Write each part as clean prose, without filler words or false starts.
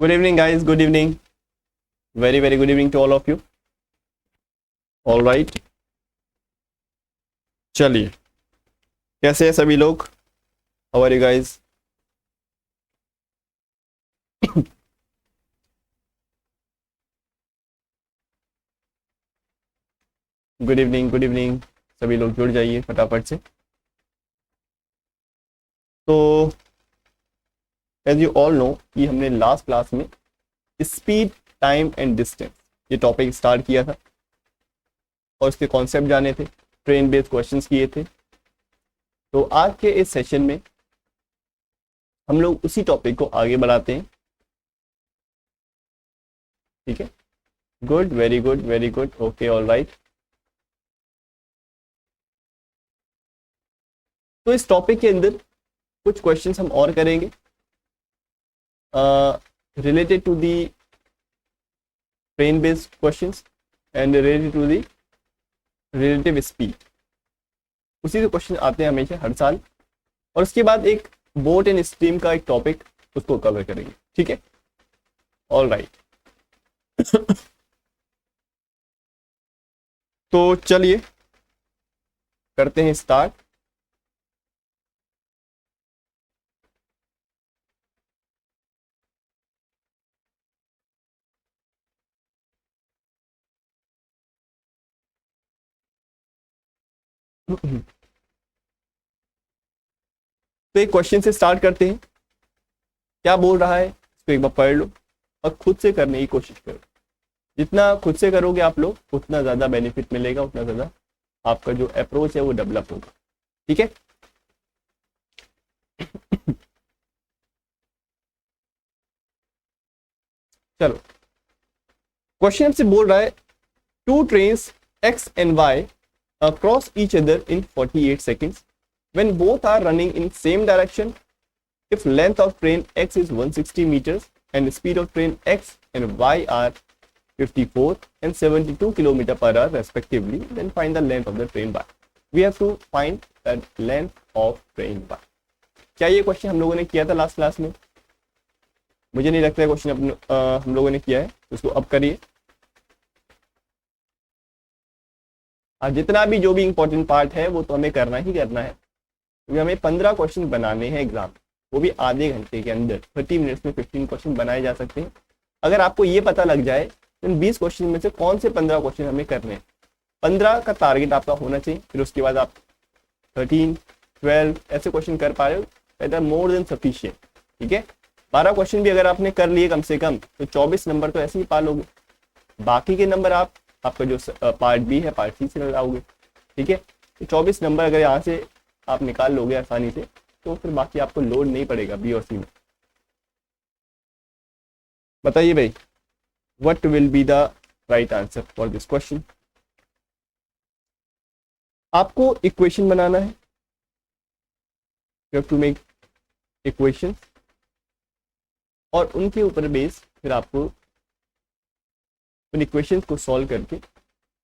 Good evening, guys. Good evening. Very, very good evening to all of you. All right. चलिए, कैसे हैं सभी लोग? How are you guys? Good evening, good evening. सभी लोग जुड़ जाइए फटाफट से. तो एज यू ऑल नो कि हमने लास्ट क्लास में स्पीड, टाइम एंड डिस्टेंस ये टॉपिक स्टार्ट किया था और इसके कॉन्सेप्ट जाने थे, ट्रेन बेस्ड क्वेश्चंस किए थे. तो आज के इस सेशन में हम लोग उसी टॉपिक को आगे बढ़ाते हैं. ठीक है, good, very good, very good. Okay, all right. तो इस टॉपिक के अंदर कुछ क्वेश्चंस हम और करेंगे related to the train based questions and related to the relative speed. उसी से क्वेश्चन आते हैं हमेशा हर साल. और उसके बाद एक बोट एंड स्ट्रीम का एक टॉपिक उसको कवर करेंगे. ठीक है, ऑल राइट. तो चलिए करते हैं स्टार्ट. तो एक क्वेश्चन से स्टार्ट करते हैं. क्या बोल रहा है इसको एक बार पढ़ लो और खुद से करने की कोशिश करो. जितना खुद से करोगे आप लोग उतना ज़्यादा बेनिफिट मिलेगा, उतना ज़्यादा आपका जो अप्रोच है वो डेवलप होगा. ठीक है. चलो, क्वेश्चन से बोल रहा है two trains X and Y cross each other in 48 seconds when both are running in same direction. If length of train x is 160 meters and speed of train x and y are 54 and 72 km per hour respectively, then find the length of the train y. We have to find the length of train y. क्या ये question हम लोगों ने किया था last class में? मुझे नहीं लगता है क्वेश्चन हम लोगों ने किया है, तो इसको अब करिए. जितना भी जो भी इंपॉर्टेंट पार्ट है वो तो हमें करना ही करना है, क्योंकि हमें 15 क्वेश्चन बनाने हैं एग्जाम, वो भी आधे घंटे के अंदर. 30 मिनट्स में 15 क्वेश्चन बनाए जा सकते हैं. अगर आपको ये पता लग जाए तो 20 क्वेश्चन में से कौन से 15 क्वेश्चन हमें करने हैं. 15 का टारगेट आपका होना चाहिए. फिर उसके बाद आप 13, 12 ऐसे क्वेश्चन कर पा रहे हो, that are more than sufficient. ठीक है. 12 क्वेश्चन भी अगर आपने कर लिए कम से कम, तो 24 नंबर तो ऐसे ही पा लोगे. बाकी के नंबर आपका जो पार्ट बी है पार्ट सी से लगाओगे. ठीक है. तो 24 नंबर अगर यहाँ से आप निकाल लोगे आसानी से, तो फिर बाकी आपको लोड नहीं पड़ेगा बी और सी में. बताइए भाई, what will be the right answer for this question. आपको इक्वेशन बनाना है. You have to make equation और उनके ऊपर बेस फिर आपको उन इक्वेशंस को सॉल्व करके you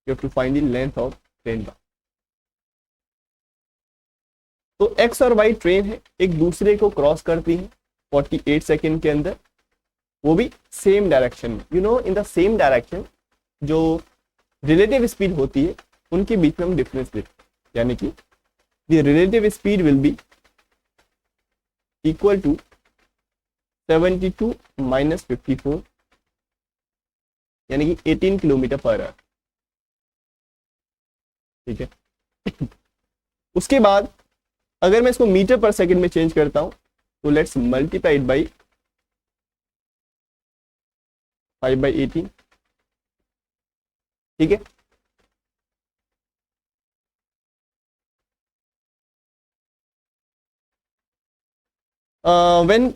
have to find the length of train Y. तो एक्स और वाई ट्रेन है, एक दूसरे को क्रॉस करती हैं 48 सेकेंड के अंदर, वो भी सेम डायरेक्शन में. You know, in the same direction जो रिलेटिव स्पीड होती है उनके बीच में हम डिफरेंस देखते हैं. यानी कि the relative speed will be equal to 72 minus 54, यानी कि 18 किलोमीटर पर आवर. ठीक है. उसके बाद अगर मैं इसको मीटर पर सेकंड में चेंज करता हूं, तो लेट्स मल्टीप्लाई इट बाई 5/18. ठीक है. When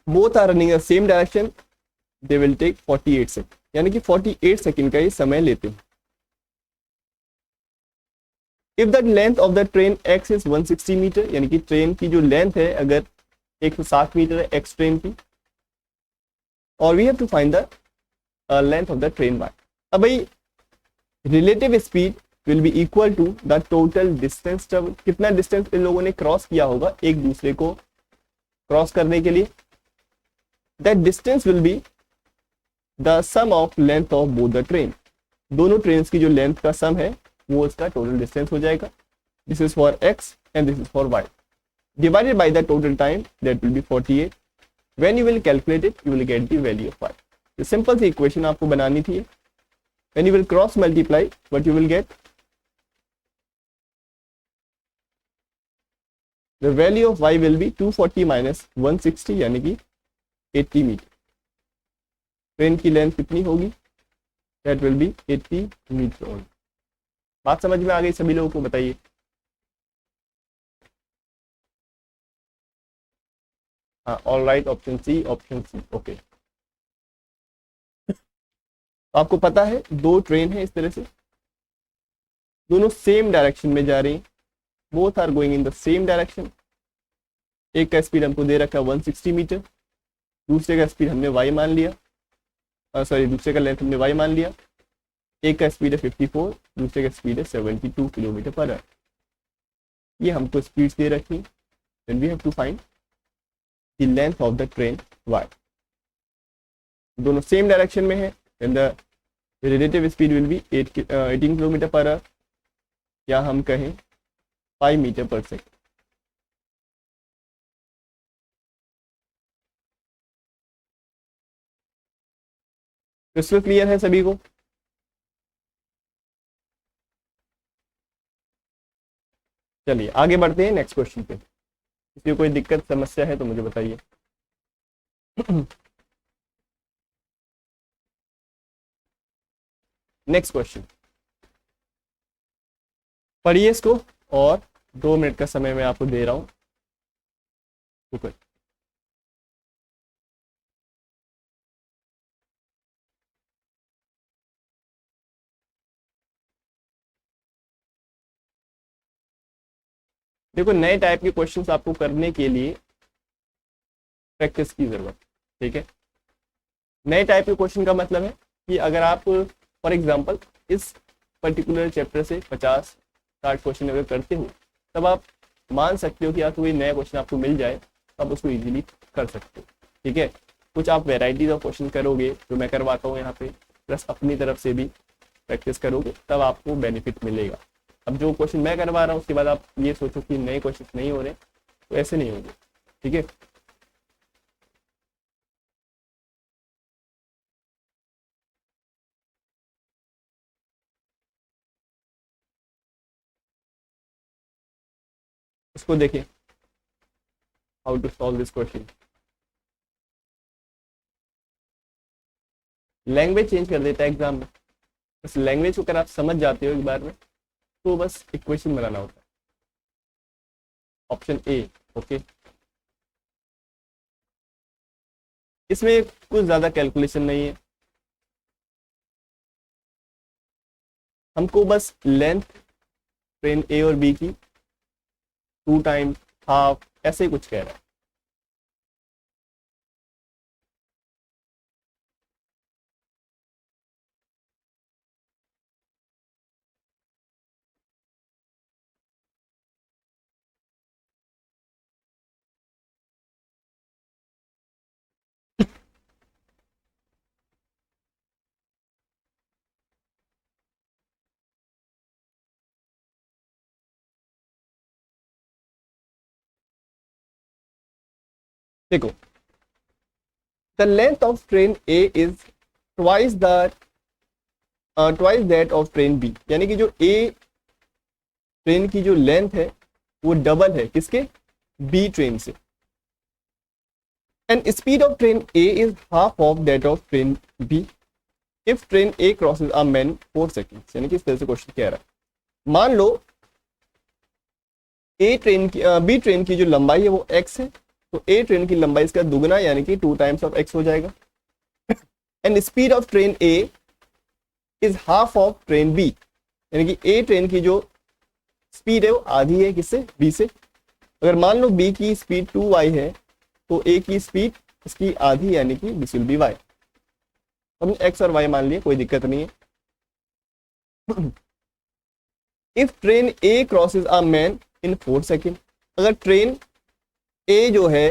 both are running the same direction they will take 48 second, यानी कि 48 सेकंड का ये समय लेते हैं. If the length of the train X is 160 metre, यानी कि ट्रेन की जो लेंथ है अगर 160 मीटर है एक्स ट्रेन की, और we have to find the length of the train Y. अब भाई relative speed will be equal to the total distance travel. कितना डिस्टेंस इन लोगों ने क्रॉस किया होगा एक दूसरे को क्रॉस करने के लिए. That distance will be the sum of length of both the train, दोनों ट्रेन की जो लेंथ का सम है वो इसका टोटल डिस्टेंस हो जाएगा. This is for x and this is for y. Divided by the total time, that will be 48. When you will calculate it, you will get the value of y. तो simple सी equation आपको बनानी थी. When you will cross multiply, what you will get? The value of y will be 240 minus 160 यानी कि 80 metre. Train की length कितनी होगी? That will be 80 metre only. बात समझ में आ गई सभी लोगों को? बताइए. हाँ, all right, option C, option C. Okay, आपको पता है दो ट्रेन है इस तरह से, दोनों सेम डायरेक्शन में जा रही हैं. Both are going in the same direction. एक का स्पीड हमको दे रखा है 160 मीटर, दूसरे का स्पीड हमने y मान लिया, सॉरी दूसरे का लेंथ हमने y मान लिया. एक का स्पीड है 54, दूसरे का स्पीड है 72 किलोमीटर पर आवर. ये हमको स्पीड दे रखी है. Then we have to find the length of the train y. दोनों सेम डायरेक्शन में है and the relative speed will be 18 kilometre per hour, या हम कहें 5 मीटर पर सेकेंड. क्रिस्टल क्लियर है सभी को? चलिए आगे बढ़ते हैं नेक्स्ट क्वेश्चन पे. किसी को कोई दिक्कत समस्या है तो मुझे बताइए. नेक्स्ट क्वेश्चन पढ़िए इसको, और 2 मिनट का समय मैं आपको दे रहा हूं. ऊपर देखो, नए टाइप के क्वेश्चंस आपको करने के लिए प्रैक्टिस की जरूरत. ठीक है, नए टाइप के क्वेश्चन का मतलब है कि अगर आप फॉर एग्जांपल इस पर्टिकुलर चैप्टर से 50-60 क्वेश्चन अगर करते हो, तब आप मान सकते हो कि या तो कोई नया क्वेश्चन आपको मिल जाए, तब उसको इजीली कर सकते हो. ठीक है, कुछ आप वेराइटीज ऑफ क्वेश्चन करोगे जो मैं करवाता हूँ यहाँ पे, प्लस अपनी तरफ से भी प्रैक्टिस करोगे, तब आपको बेनिफिट मिलेगा. अब जो क्वेश्चन मैं करवा रहा हूँ उसके बाद आप ये सोचो कि नए क्वेश्चन नहीं हो रहे, तो ऐसे नहीं होंगे. ठीक है, इसको देखिए, how to solve this question. Language change कर देता है एग्जाम में. बस लैंग्वेज को अगर आप समझ जाते हो एक बार में, तो बस इक्वेशन बनाना होता है. Option A. ओके, इसमें कुछ ज्यादा कैलकुलेशन नहीं है. हमको बस लेंथ ट्रेन ए और बी की 2 टाइम्स हाफ ऐसे ही कुछ कह रहा है. देखो, the length of train A is twice that of train B, यानी कि जो ए ट्रेन की जो लेंथ है वो डबल है किसके? बी ट्रेन से. And speed of train A is half of that of train B if train A crosses a man 4 seconds. यानी कि इस तरह से क्वेश्चन कह रहा है. मान लो बी ट्रेन की जो लंबाई है वो x है, तो ए ट्रेन की लंबाई इसका दुगना यानी कि 2 टाइम्स ऑफ x हो जाएगा. And speed of train A is half of train B, यानी कि ए ट्रेन की जो स्पीड है वो आधी है किससे? बी से. अगर मान लो बी की स्पीड 2y है, तो ए की स्पीड इसकी आधी यानी कि दिस विल बी y. हमने x और y मान लिए, कोई दिक्कत नहीं है. If train A crosses a man in 4 second, अगर ट्रेन ए जो है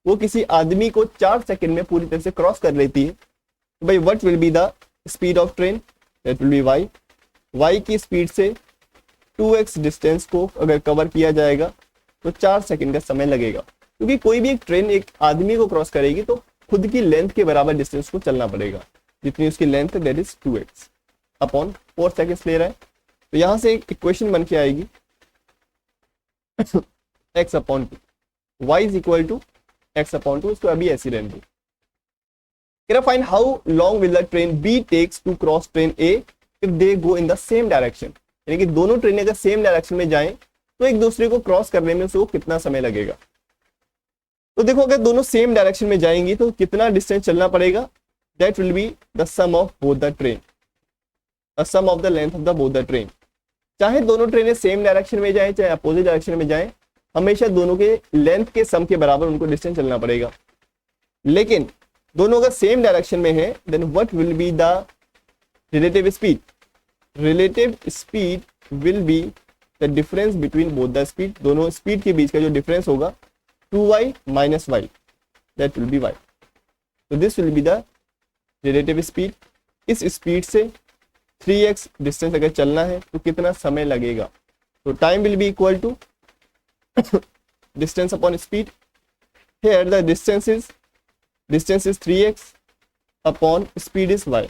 वो किसी आदमी को 4 सेकेंड में पूरी तरह से क्रॉस कर लेती है, तो भाई what will be the speed of train, that will be Y. Y की स्पीड से 2x डिस्टेंस को अगर कवर किया जाएगा तो 4 सेकंड का समय लगेगा, क्योंकि कोई भी एक ट्रेन एक आदमी को क्रॉस करेगी तो खुद की लेंथ के बराबर डिस्टेंस को चलना पड़ेगा, जितनी उसकी लेंथ है that is 2x upon 4 seconds ले रहा है। तो यहां से एक इक्वेशन बन के आएगी x upon 2, y is equal to x upon 2, इसको अभी ऐसी रहने दो। Find how long will the train be takes to cross train A if they go in the same direction, यानी कि दोनों ट्रेनें अगर सेम डायरेक्शन में जाएं तो एक दूसरे को क्रॉस करने में उसको कितना समय लगेगा। तो देखो अगर दोनों सेम डायरेक्शन में जाएंगी तो कितना डिस्टेंस चलना पड़ेगा, that will be the sum of both the train, sum of the length of the both the train. चाहे दोनों ट्रेनें सेम डायरेक्शन में जाएं चाहे अपोजिट डायरेक्शन में जाएं, हमेशा दोनों के लेंथ के सम के बराबर उनको डिस्टेंस चलना पड़ेगा। लेकिन दोनों अगर सेम डायरेक्शन में है then what will be the relative speed, relative speed will be the difference between both the speed, दोनों स्पीड के बीच का जो डिफरेंस होगा 2y minus y, that will be y। तो this will be the relative speed. इस speed से 3x distance अगर चलना है तो कितना समय लगेगा, तो time will be equal to distance upon speed. Here the distance is 3x upon speed is y।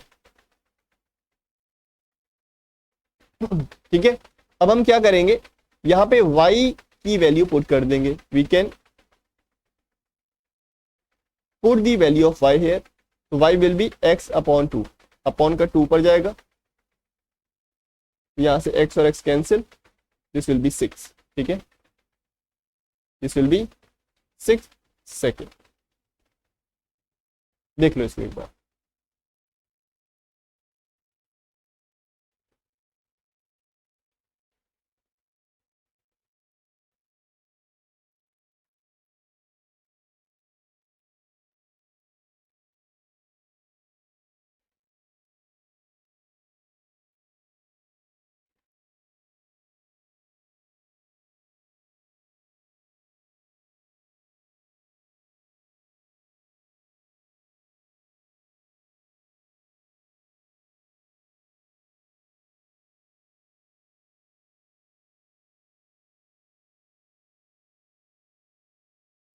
ठीक है, अब हम क्या करेंगे, यहां पे y की वैल्यू पुट कर देंगे, we can put the value of y here, तो y will be x upon 2, upon का 2 पर जाएगा, यहां से x और x cancel, this will be 6। ठीक है, दिस विल बी 6 सेकेंड। देख लो इसको एक बार।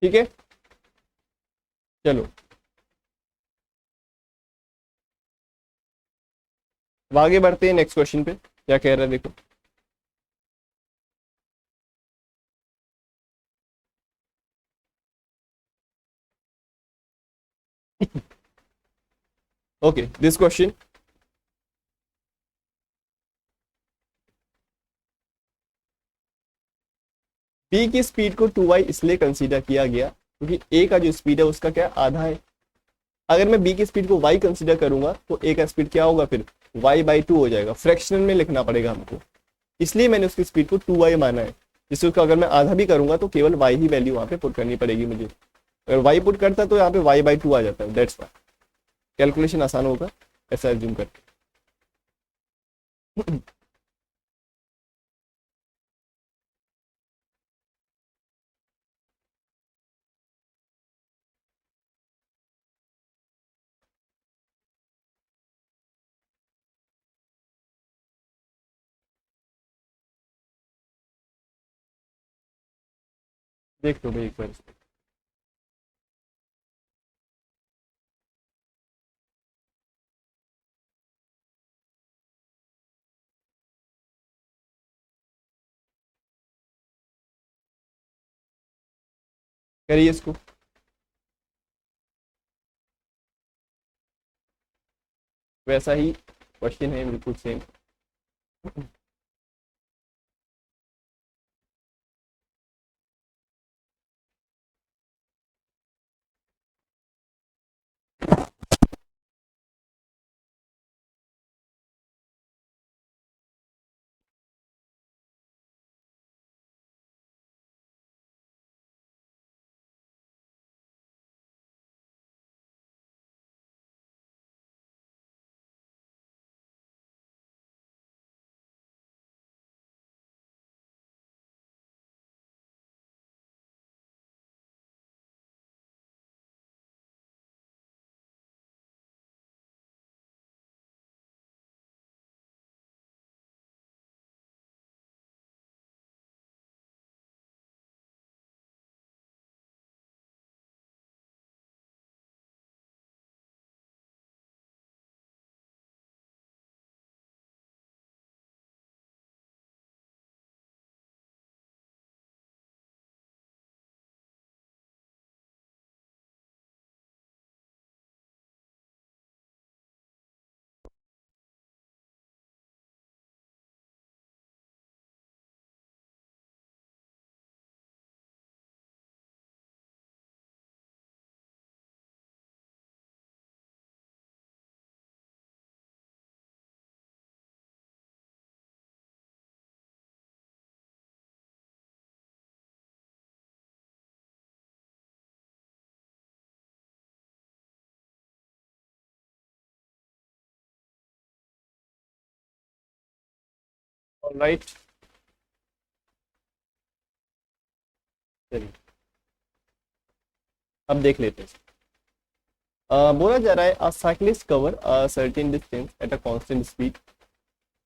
ठीक है, चलो आगे बढ़ते हैं नेक्स्ट क्वेश्चन पे, क्या कह रहा है देखो। ओके, दिस क्वेश्चन, बी की स्पीड को 2y इसलिए कंसीडर किया गया क्योंकि ए का जो स्पीड है उसका क्या आधा है। अगर मैं बी की स्पीड को y कंसीडर करूंगा तो ए का स्पीड क्या होगा, फिर y/2 हो जाएगा, फ्रैक्शनल में लिखना पड़ेगा हमको, इसलिए मैंने उसकी स्पीड को 2y माना है। जिसको अगर मैं आधा भी करूंगा तो केवल y ही वैल्यू वहां पे पुट करनी पड़ेगी मुझे। अगर y पुट करता तो यहाँ पे y/2 आ जाता है, दैट्स वाई कैलकुलेशन आसान होगा ऐसा एज्यूम करके। देख लो भाई एक बार इसको। करिए इसको। वैसा ही क्वेश्चन है बिल्कुल सेम। ऑलराइट, चलिए अब देख लेते हैं। बोला जा रहा है अ cyclist cover a certain distance at a constant speed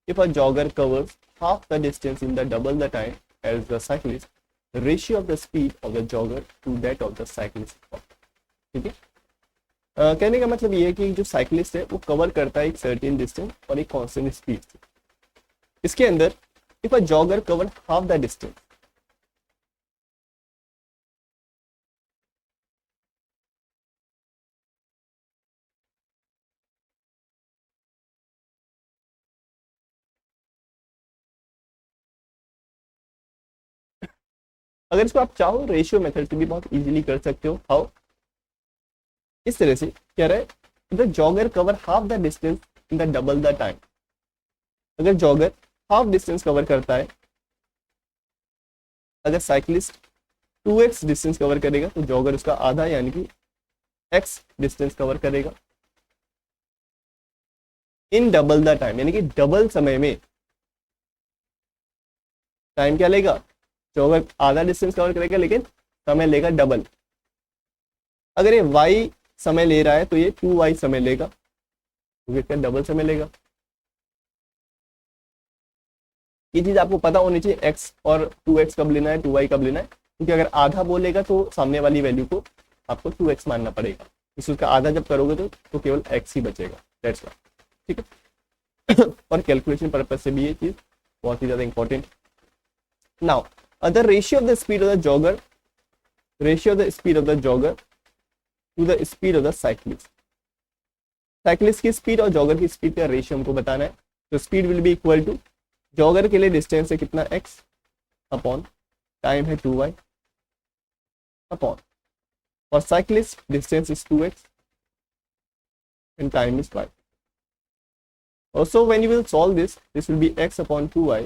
if a jogger covers half the distance in the double the time as the cyclist, the ratio of the speed of the jogger to that of the cyclist। ठीक है। कहने का मतलब ये है कि जो cyclist है वो कवर करता है एक सर्टेन डिस्टेंस और एक कांस्टेंट स्पीड से। इसके अंदर if a jogger cover half the distance, अगर इसको आप चाहो रेशियो मेथड से भी बहुत इजीली कर सकते हो। हाउ? इस तरह से क्या रहा है, the jogger cover half the distance in the double the time. अगर जॉगर हाफ डिस्टेंस कवर करता है, अगर साइक्लिस्ट 2x डिस्टेंस कवर करेगा तो जॉगर उसका आधा यानी कि x डिस्टेंस कवर करेगा इन डबल द टाइम, यानी कि डबल समय में। टाइम क्या लेगा? जॉगर आधा डिस्टेंस कवर करेगा लेकिन समय लेगा डबल। अगर ये y समय ले रहा है तो ये 2y समय लेगा, क्योंकि इसका डबल समय लेगा। ये चीज आपको पता होनी चाहिए, x और 2x कब लेना है, 2y कब लेना है, क्योंकि अगर आधा बोलेगा तो सामने वाली वैल्यू को आपको 2x मानना पड़ेगा। इस उसका आधा जब करोगे तो केवल x ही बचेगा। That's why. ठीक है। और कैलकुलेशन पर्पज से भी ये चीज बहुत ही ज्यादा important. Now other ratio of the speed of the jogger, ratio of the speed of the jogger to the speed of the cyclist. Cyclist की स्पीड और जॉगर की स्पीड का रेशियो हमको बताना है। तो speed will be equal to, jogger के लिए डिस्टेंस है कितना x अपॉन टाइम है 2y अपॉन, और cyclist distance is 2x and time is y. Also when you will solve this, this will be x upon 2y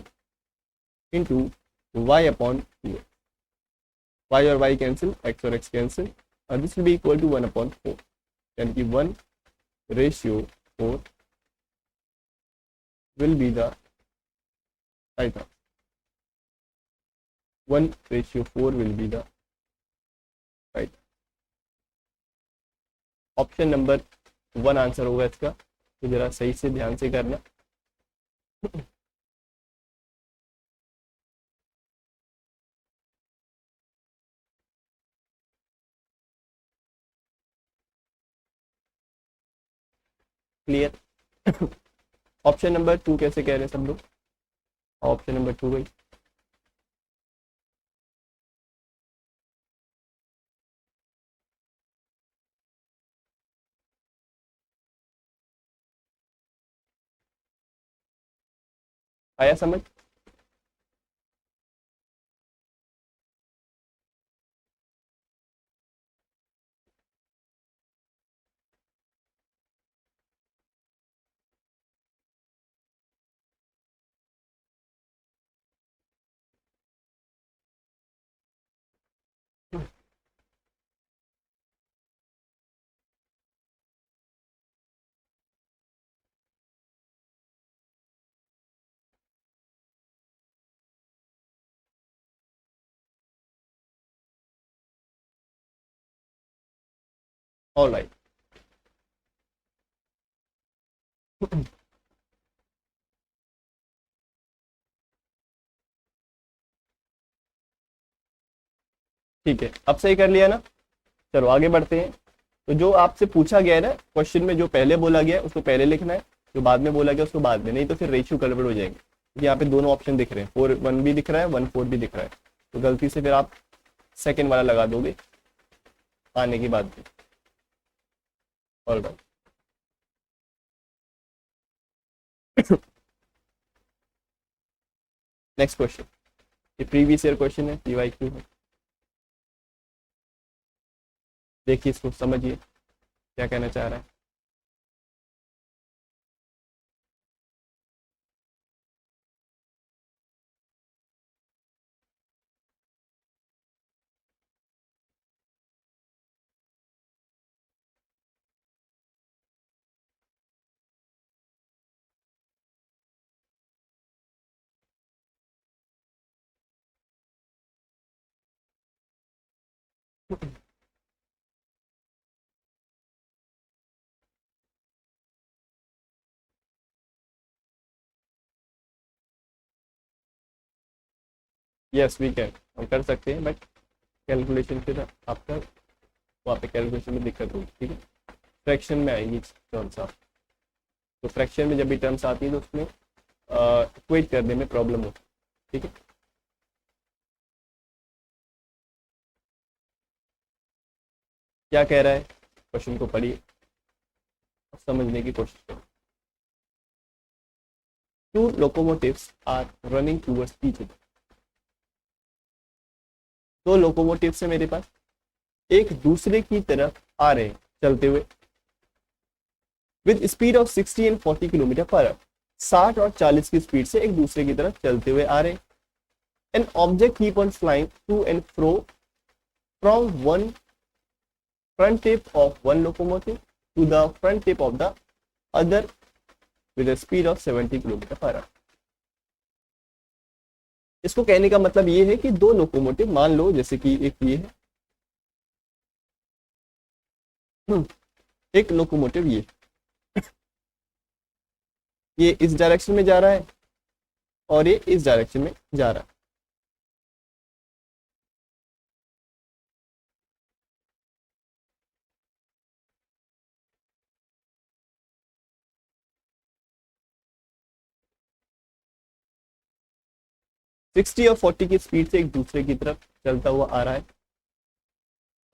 into y upon 2x. Y और y cancel, x और x cancel, and this will be equal to 1 upon 4, यानी कि 1 ratio 4 will be the right answer. 1 ratio 4 will be the right. Option number 1 answer होगा इसका, तो जरा सही से ध्यान से करना। क्लियर? ऑप्शन नंबर 2 कैसे कह रहे हैं सब लोग? ऑप्शन नंबर 2 भाई। आया समझ? All right. ठीक है, अब सही कर लिया ना? चलो आगे बढ़ते हैं। तो जो आपसे पूछा गया है ना क्वेश्चन में, जो पहले बोला गया है उसको पहले लिखना है, जो बाद में बोला गया उसको बाद में, नहीं तो फिर रेशियो गड़बड़ हो जाएंगे। यहाँ पे दोनों ऑप्शन दिख रहे हैं, 4 1 भी दिख रहा है, 1 4 भी दिख रहा है, तो गलती से फिर आप सेकेंड वाला लगा दोगे आने की बात। All right. नेक्स्ट क्वेश्चन, ये प्रीवियस ईयर क्वेश्चन है, PYQ है। देखिए इसको समझिए क्या कहना चाह रहा है। यस वी कैन, हम कर सकते हैं, बट कैलकुलेशन फिर आपका वहाँ पे कैलकुलेशन में दिक्कत होगी, ठीक है। फ्रैक्शन में आएंगी टर्म्स आप, तो फ्रैक्शन में जब भी टर्म्स आती है तो उसमें इक्वेट करने में प्रॉब्लम होती है, ठीक है। क्या कह रहा है, क्वेश्चन को पढ़िए, समझने की कोशिश करो। Two locomotives are running towards each other, दो लोकोमोटिव्स है मेरे पास, एक दूसरे की तरफ आ रहे हैं चलते हुए with speed of 60 and 40 kilometre per our, 60 और 40 की स्पीड से एक दूसरे की तरफ चलते हुए आ रहे हैं। An object keep on flying to and fro from one front tip of one locomotive to the front tip of the other with a speed of 70 kilometre per our. इसको कहने का मतलब ये है कि दो लोकोमोटिव, मान लो जैसे कि एक ये है, एक लोकोमोटिव ये इस डायरेक्शन में जा रहा है और ये इस डायरेक्शन में जा रहा है। सिक्सटी और 40 की स्पीड से एक दूसरे की तरफ चलता हुआ आ रहा है,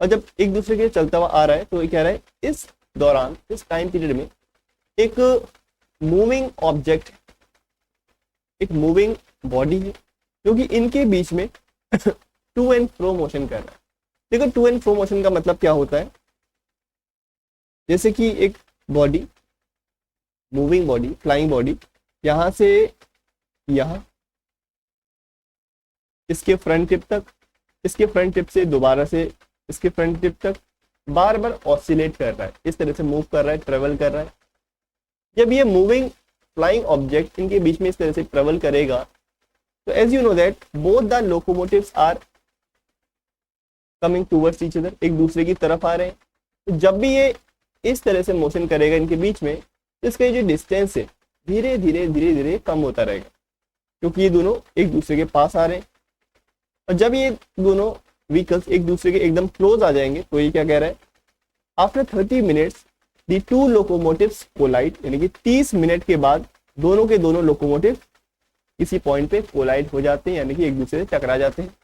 और जब एक दूसरे के चलता हुआ आ रहा है तो ये कह रहा है इस दौरान, इस टाइम पीरियड में एक मूविंग ऑब्जेक्ट, एक मूविंग बॉडी है जो कि इनके बीच में टू एंड फ्रो मोशन कर रहा है। देखो टू एंड फ्रो मोशन का मतलब क्या होता है, जैसे कि एक body, moving body, flying body, यहां से यहां इसके फ्रंट टिप तक, इसके फ्रंट टिप से दोबारा से इसके फ्रंट टिप तक बार बार ऑसिलेट कर रहा है, इस तरह से मूव कर रहा है, ट्रेवल कर रहा है। जब ये मूविंग फ्लाइंग ऑब्जेक्ट इनके बीच में इस तरह से ट्रेवल करेगा तो as you know that both the locomotives are coming towards each other, एक दूसरे की तरफ आ रहे हैं। तो जब भी ये इस तरह से मोशन करेगा इनके बीच में, तो इसका जो डिस्टेंस है धीरे धीरे धीरे धीरे कम होता रहेगा, क्योंकि ये दोनों एक दूसरे के पास आ रहे हैं। और जब ये दोनों व्हीकल्स एक दूसरे के एकदम क्लोज आ जाएंगे तो ये क्या कह रहा है, after 30 minutes the two locomotives collide, यानी कि 30 मिनट के बाद दोनों के दोनों लोकोमोटिव किसी पॉइंट पे कोलाइड हो जाते हैं, यानी कि एक दूसरे से टकरा जाते हैं।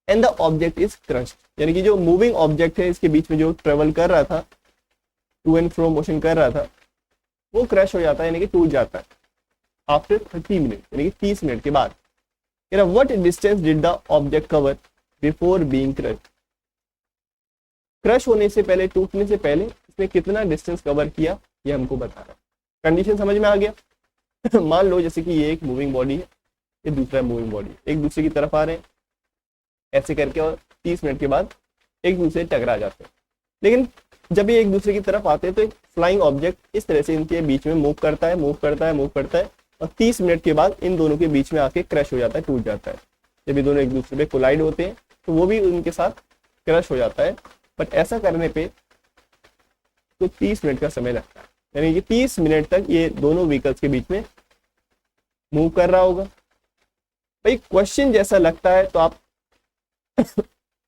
And the object is crushed, यानी कि जो मूविंग ऑब्जेक्ट है इसके बीच में जो ट्रेवल कर रहा था, टू एंड फ्रो मोशन कर रहा था, वो क्रश हो जाता है, यानी कि टूट जाता है आफ्टर 30 मिनट, यानी कि 30 मिनट के बाद। What distance did the object cover before being crushed, crush होने से पहले, टूटने से पहले इसने कितना डिस्टेंस कवर किया, ये हमको बता रहा है। कंडीशन समझ में आ गया। मान लो जैसे कि ये एक मूविंग बॉडी है, ये दूसरा मूविंग बॉडी, एक दूसरे की तरफ आ रहे हैं ऐसे करके, और 30 मिनट के बाद एक दूसरे से टकरा जाते हैं। लेकिन जब ये एक दूसरे की तरफ आते हैं तो एक फ्लाइंग ऑब्जेक्ट इस तरह से इनके बीच में मूव करता है, मूव करता है, मूव करता है, और 30 मिनट के बाद इन दोनों के बीच में आके क्रश हो जाता है, टूट जाता है। जब ये दोनों एक दूसरे पे कोलाइड होते हैं तो वो भी उनके साथ क्रश हो जाता है। बट ऐसा करने पे तो 30 मिनट का समय लगता है, यानी कि 30 मिनट तक ये दोनों व्हीकल्स के बीच में मूव कर रहा होगा। भाई क्वेश्चन जैसा लगता है तो आप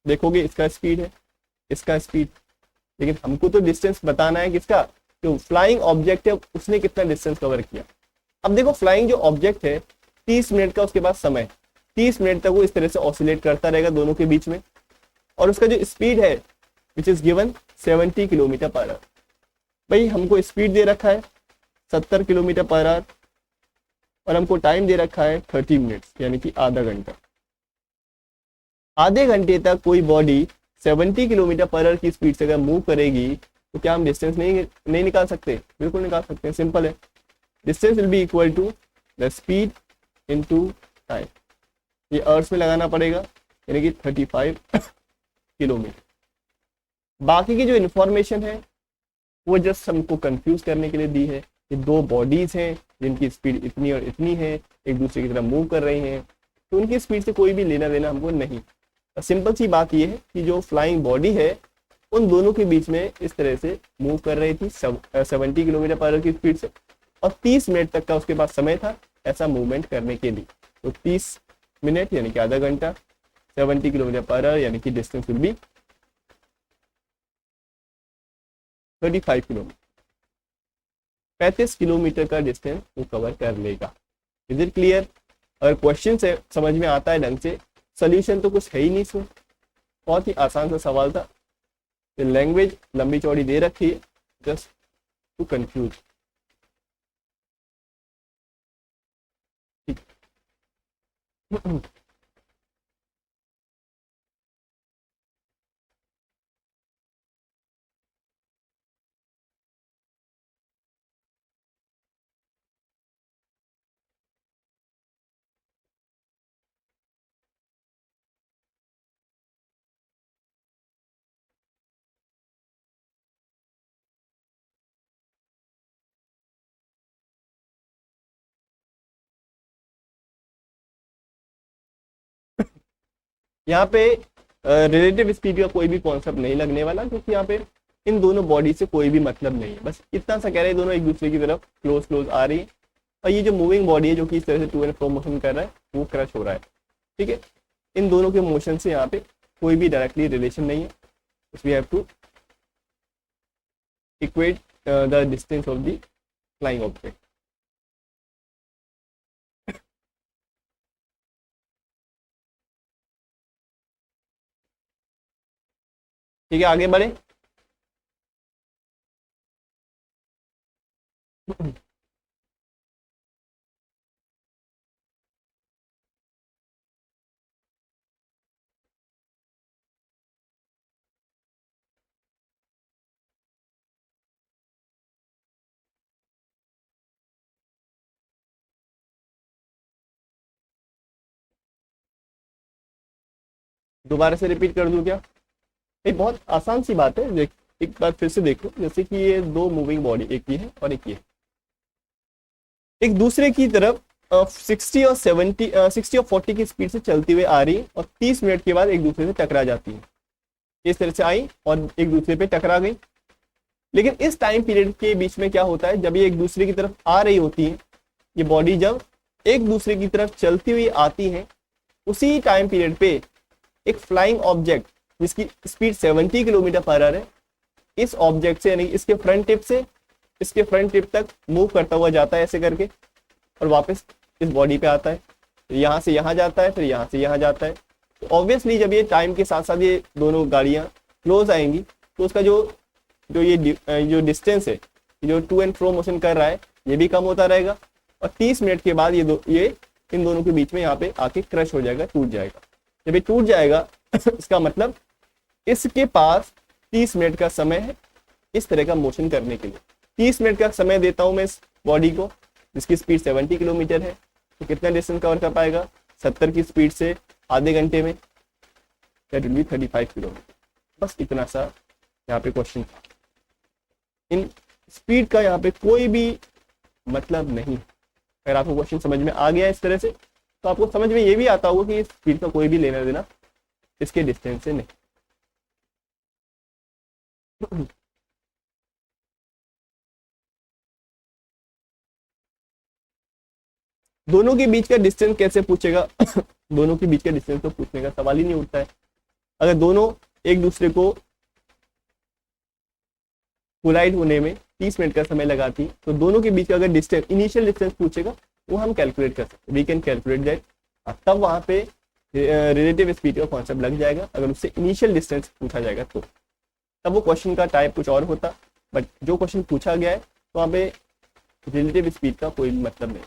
देखोगे इसका स्पीड है, इसका स्पीड, लेकिन हमको तो डिस्टेंस बताना है किसका, जो फ्लाइंग ऑब्जेक्ट है उसने कितना डिस्टेंस कवर किया। अब देखो फ्लाइंग जो ऑब्जेक्ट है 30 मिनट का उसके पास समय, 30 मिनट तक वो इस तरह से ऑसिलेट करता रहेगा दोनों के बीच में, और उसका जो स्पीड है which is given 70 kilometre per our. भाई हमको स्पीड दे रखा है 70 किलोमीटर पर आवर और हमको टाइम दे रखा है 30 मिनट्स, यानी कि आधा घंटा। आधे घंटे तक कोई बॉडी 70 किलोमीटर पर आवर की स्पीड से अगर मूव करेगी तो क्या हम डिस्टेंस नहीं निकाल सकते? बिल्कुल निकाल सकते हैं, सिंपल है। Distance will be equal to the speed into time. ये अर्थ में लगाना पड़ेगा, यानी कि 35 किलोमीटर। बाकी की जो इन्फॉर्मेशन है वो जस्ट हमको कंफ्यूज करने के लिए दी है। ये दो बॉडीज हैं जिनकी स्पीड इतनी और इतनी है, एक दूसरे की तरफ मूव कर रही हैं, तो उनकी स्पीड से कोई भी लेना देना हमको नहीं। सिंपल सी बात ये है कि जो फ्लाइंग बॉडी है उन दोनों के बीच में इस तरह से मूव कर रही थी 70 किलोमीटर पर आवर की स्पीड से, और 30 मिनट तक का उसके पास समय था ऐसा मूवमेंट करने के लिए। तो 30 मिनट यानी कि आधा घंटा, 70 किलोमीटर पर आवर यानी कि distance will B 35 kilometre, 35 kilometre का डिस्टेंस वो कवर कर लेगा। Is it clear? अगर क्वेश्चन से समझ में आता है ढंग से, सोल्यूशन तो कुछ है ही नहीं इसमें, बहुत ही आसान सा सवाल था। लैंग्वेज लंबी चौड़ी दे रखी है जस्ट टू कंफ्यूज। यहाँ पे रिलेटिव स्पीड का कोई भी कॉन्सेप्ट नहीं लगने वाला, क्योंकि यहाँ पे इन दोनों बॉडी से कोई भी मतलब नहीं है। बस इतना सा कह रहे हैं दोनों एक दूसरे की तरफ क्लोज क्लोज आ रही है, और ये जो मूविंग बॉडी है जो कि इस तरह से टू एंड फ्रो मोशन कर रहा है वो क्रश हो रहा है। ठीक है, इन दोनों के मोशन से यहाँ पे कोई भी डायरेक्टली रिलेशन नहीं है। We have to equate the distance of the flying object. ठीक है, आगे बढ़े। दोबारा से रिपीट कर दूं क्या? ये बहुत आसान सी बात है, देख एक बार फिर से देखो। जैसे कि ये दो मूविंग बॉडी, एक ये है और एक ये, एक दूसरे की तरफ 60 और 40 की स्पीड से चलती हुई आ रही है, और 30 मिनट के बाद एक दूसरे से टकरा जाती है। इस तरह से आई और एक दूसरे पे टकरा गई। लेकिन इस टाइम पीरियड के बीच में क्या होता है, जब ये एक दूसरे की तरफ आ रही होती है, ये बॉडी जब एक दूसरे की तरफ चलती हुई आती है, उसी टाइम पीरियड पे एक फ्लाइंग ऑब्जेक्ट जिसकी स्पीड 70 किलोमीटर पर आवर है, इस ऑब्जेक्ट से यानी इसके फ्रंट टिप से इसके फ्रंट टिप तक मूव करता हुआ जाता है ऐसे करके, और वापस इस बॉडी पे आता है। यहाँ से यहाँ जाता है, फिर यहाँ से यहाँ जाता है। तो ऑब्वियसली जब ये टाइम के साथ साथ ये दोनों गाड़ियाँ क्लोज आएंगी, तो उसका जो जो ये जो डिस्टेंस है, जो टू एंड फ्रो मोशन कर रहा है, ये भी कम होता रहेगा। और 30 मिनट के बाद ये इन दोनों के बीच में यहाँ पे आके क्रश हो जाएगा, टूट जाएगा। जब ये टूट जाएगा इसका मतलब इसके पास 30 मिनट का समय है इस तरह का मोशन करने के लिए। 30 मिनट का समय देता हूं मैं इस बॉडी को जिसकी स्पीड 70 किलोमीटर है, तो कितना डिस्टेंस कवर कर पाएगा? 70 की स्पीड से आधे घंटे में, दैट विल बी 35 किलोमीटर। बस इतना सा यहाँ पे क्वेश्चन था। इन स्पीड का यहाँ पे कोई भी मतलब नहीं। अगर आपको क्वेश्चन समझ में आ गया इस तरह से, तो आपको समझ में ये भी आता होगा कि स्पीड का कोई भी लेना देना इसके डिस्टेंस से नहीं। दोनों के बीच का डिस्टेंस कैसे पूछेगा? दोनों के बीच का डिस्टेंस तो पूछने का सवाल ही नहीं उठता है। अगर दोनों एक दूसरे को कोलाइड होने में 30 मिनट का समय लगाती, तो दोनों के बीच का अगर डिस्टेंस, इनिशियल डिस्टेंस पूछेगा, वो हम कैलकुलेट कर सकते, वी कैन कैलकुलेट दैट। तब वहां पे रिलेटिव स्पीड का कॉन्सेप्ट लग जाएगा। अगर उससे इनिशियल डिस्टेंस पूछा जाएगा तो तब वो क्वेश्चन का टाइप कुछ और होता, बट जो क्वेश्चन पूछा गया है तो वहां पे रिलेटिव स्पीड का कोई मतलब नहीं।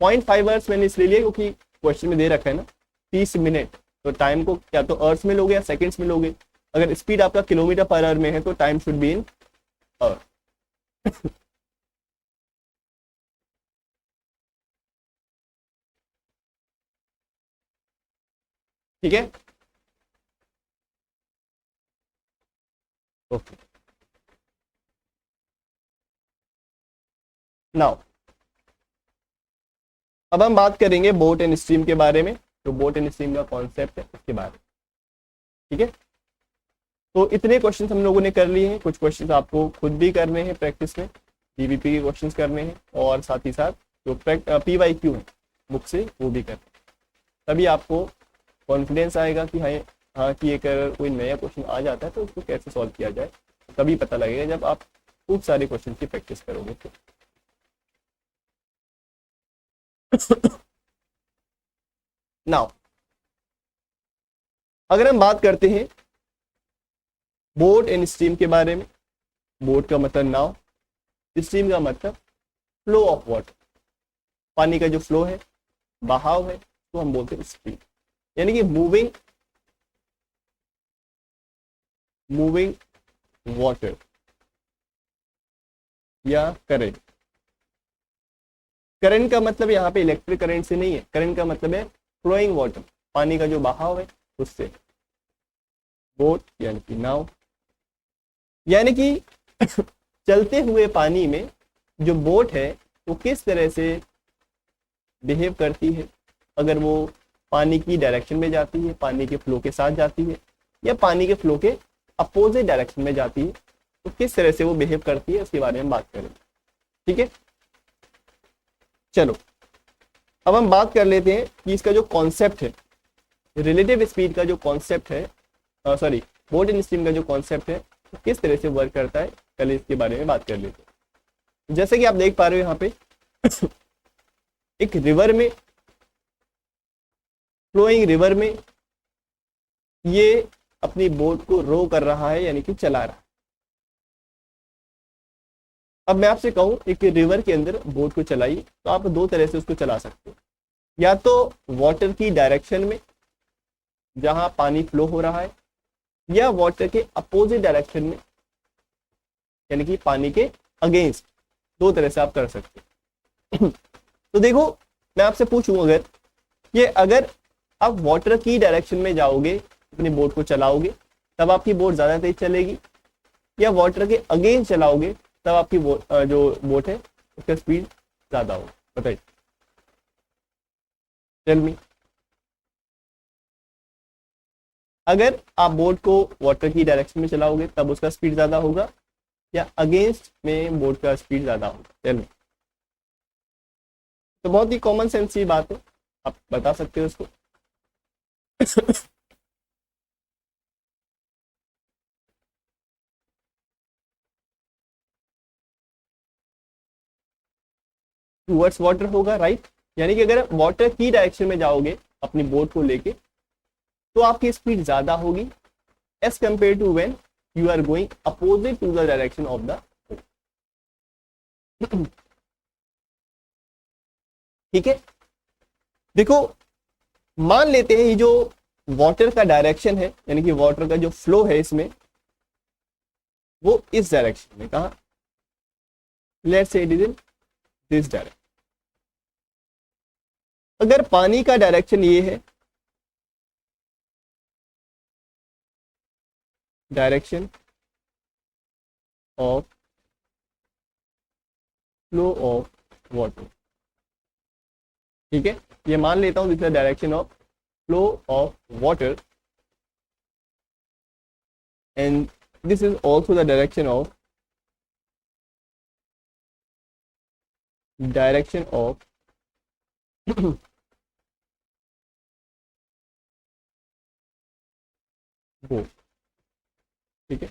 0.5 आवर्स मैंने इसलिए लिया क्योंकि क्वेश्चन में दे रखा है ना 30 मिनट, तो टाइम को क्या तो आवर्स में लोगे या सेकंड्स में लोगे। अगर स्पीड आपका किलोमीटर पर आवर में है तो time should be in hour. ठीक है, ओके। नाउ अब हम बात करेंगे बोट एंड स्ट्रीम के बारे में, जो बोट एंड स्ट्रीम का कॉन्सेप्ट है उसके बारे में। ठीक है, तो इतने क्वेश्चंस हम लोगों ने कर लिए हैं। कुछ क्वेश्चंस आपको खुद भी करने हैं प्रैक्टिस में, डीबीपी के क्वेश्चंस करने हैं, और साथ ही साथ जो PYQ है बुक से वो भी करने हैं। तभी आपको कॉन्फिडेंस आएगा कि हाँ कि एक अगर कोई नया क्वेश्चन आ जाता है तो उसको कैसे सॉल्व किया जाए। तभी पता लगेगा जब आप खूब सारे क्वेश्चन की प्रैक्टिस करोगे तो। नाउ अगर हम बात करते हैं बोट एंड स्ट्रीम के बारे में, बोट का मतलब नाव, स्ट्रीम का मतलब फ्लो ऑफ वाटर, पानी का जो फ्लो है, बहाव है, तो हम बोलते हैं स्ट्रीम, यानी कि मूविंग वाटर या करंट। करंट का मतलब यहाँ पे इलेक्ट्रिक करंट से नहीं है, करंट का मतलब है फ्लोइंग वाटर, पानी का जो बहाव है उससे। बोट यानी कि नाव, यानी कि चलते हुए पानी में जो बोट है वो किस तरह से बिहेव करती है, अगर वो पानी की डायरेक्शन में जाती है, पानी के फ्लो के साथ जाती है, या पानी के फ्लो के अपोजिट डायरेक्शन में जाती है, तो किस तरह से वो बिहेव करती है उसके बारे में बात करेंगे। ठीक है, चलो अब हम बात कर लेते हैं कि इसका जो कॉन्सेप्ट है, रिलेटिव स्पीड का जो कॉन्सेप्ट है, सॉरी बोट एंड स्ट्रीम का जो कॉन्सेप्ट है तो किस तरह से वर्क करता है, पहले इसके बारे में बात कर लेते हैं। जैसे कि आप देख पा रहे हो यहाँ पे एक रिवर में, फ्लोइंग रिवर में ये अपनी बोट को रो कर रहा है, यानी कि चला रहा है। अब मैं आपसे कहूं एक रिवर के अंदर बोट को चलाइए, तो आप दो तरह से उसको चला सकते हो, या तो वाटर की डायरेक्शन में जहां पानी फ्लो हो रहा है, या वाटर के अपोजिट डायरेक्शन में यानी कि पानी के अगेंस्ट। दो तरह से आप कर सकते हो। तो देखो मैं आपसे पूछूं, अगर आप वाटर की डायरेक्शन में जाओगे, अपनी बोट को चलाओगे, तब आपकी बोट ज्यादा तेज चलेगी, या वाटर के अगेंस्ट चलाओगे तब आपकी जो बोट है उसका स्पीड ज्यादा होगा? बताइए, टेल मी। अगर आप बोट को वाटर की डायरेक्शन में चलाओगे तब उसका स्पीड ज्यादा होगा, या अगेंस्ट में बोट का स्पीड ज्यादा होगा? Tell me. तो बहुत ही कॉमन सेंस की बात है, आप बता सकते हो इसको। टूवर्ड्स वाटर होगा, राइट। यानी कि अगर वाटर की डायरेक्शन में जाओगे अपनी बोट को लेके तो आपकी स्पीड ज्यादा होगी as compare to when you are going opposite to the direction of the. ठीक है, देखो मान लेते हैं ये जो वाटर का डायरेक्शन है, यानी कि वाटर का जो फ्लो है इसमें, वो इस डायरेक्शन में, कहा, let's say it is in this direction. अगर पानी का डायरेक्शन ये है, direction of flow of water, ठीक है, ये मान लेता हूं this is direction of flow of water, and this is also the direction of boat. ठीक है,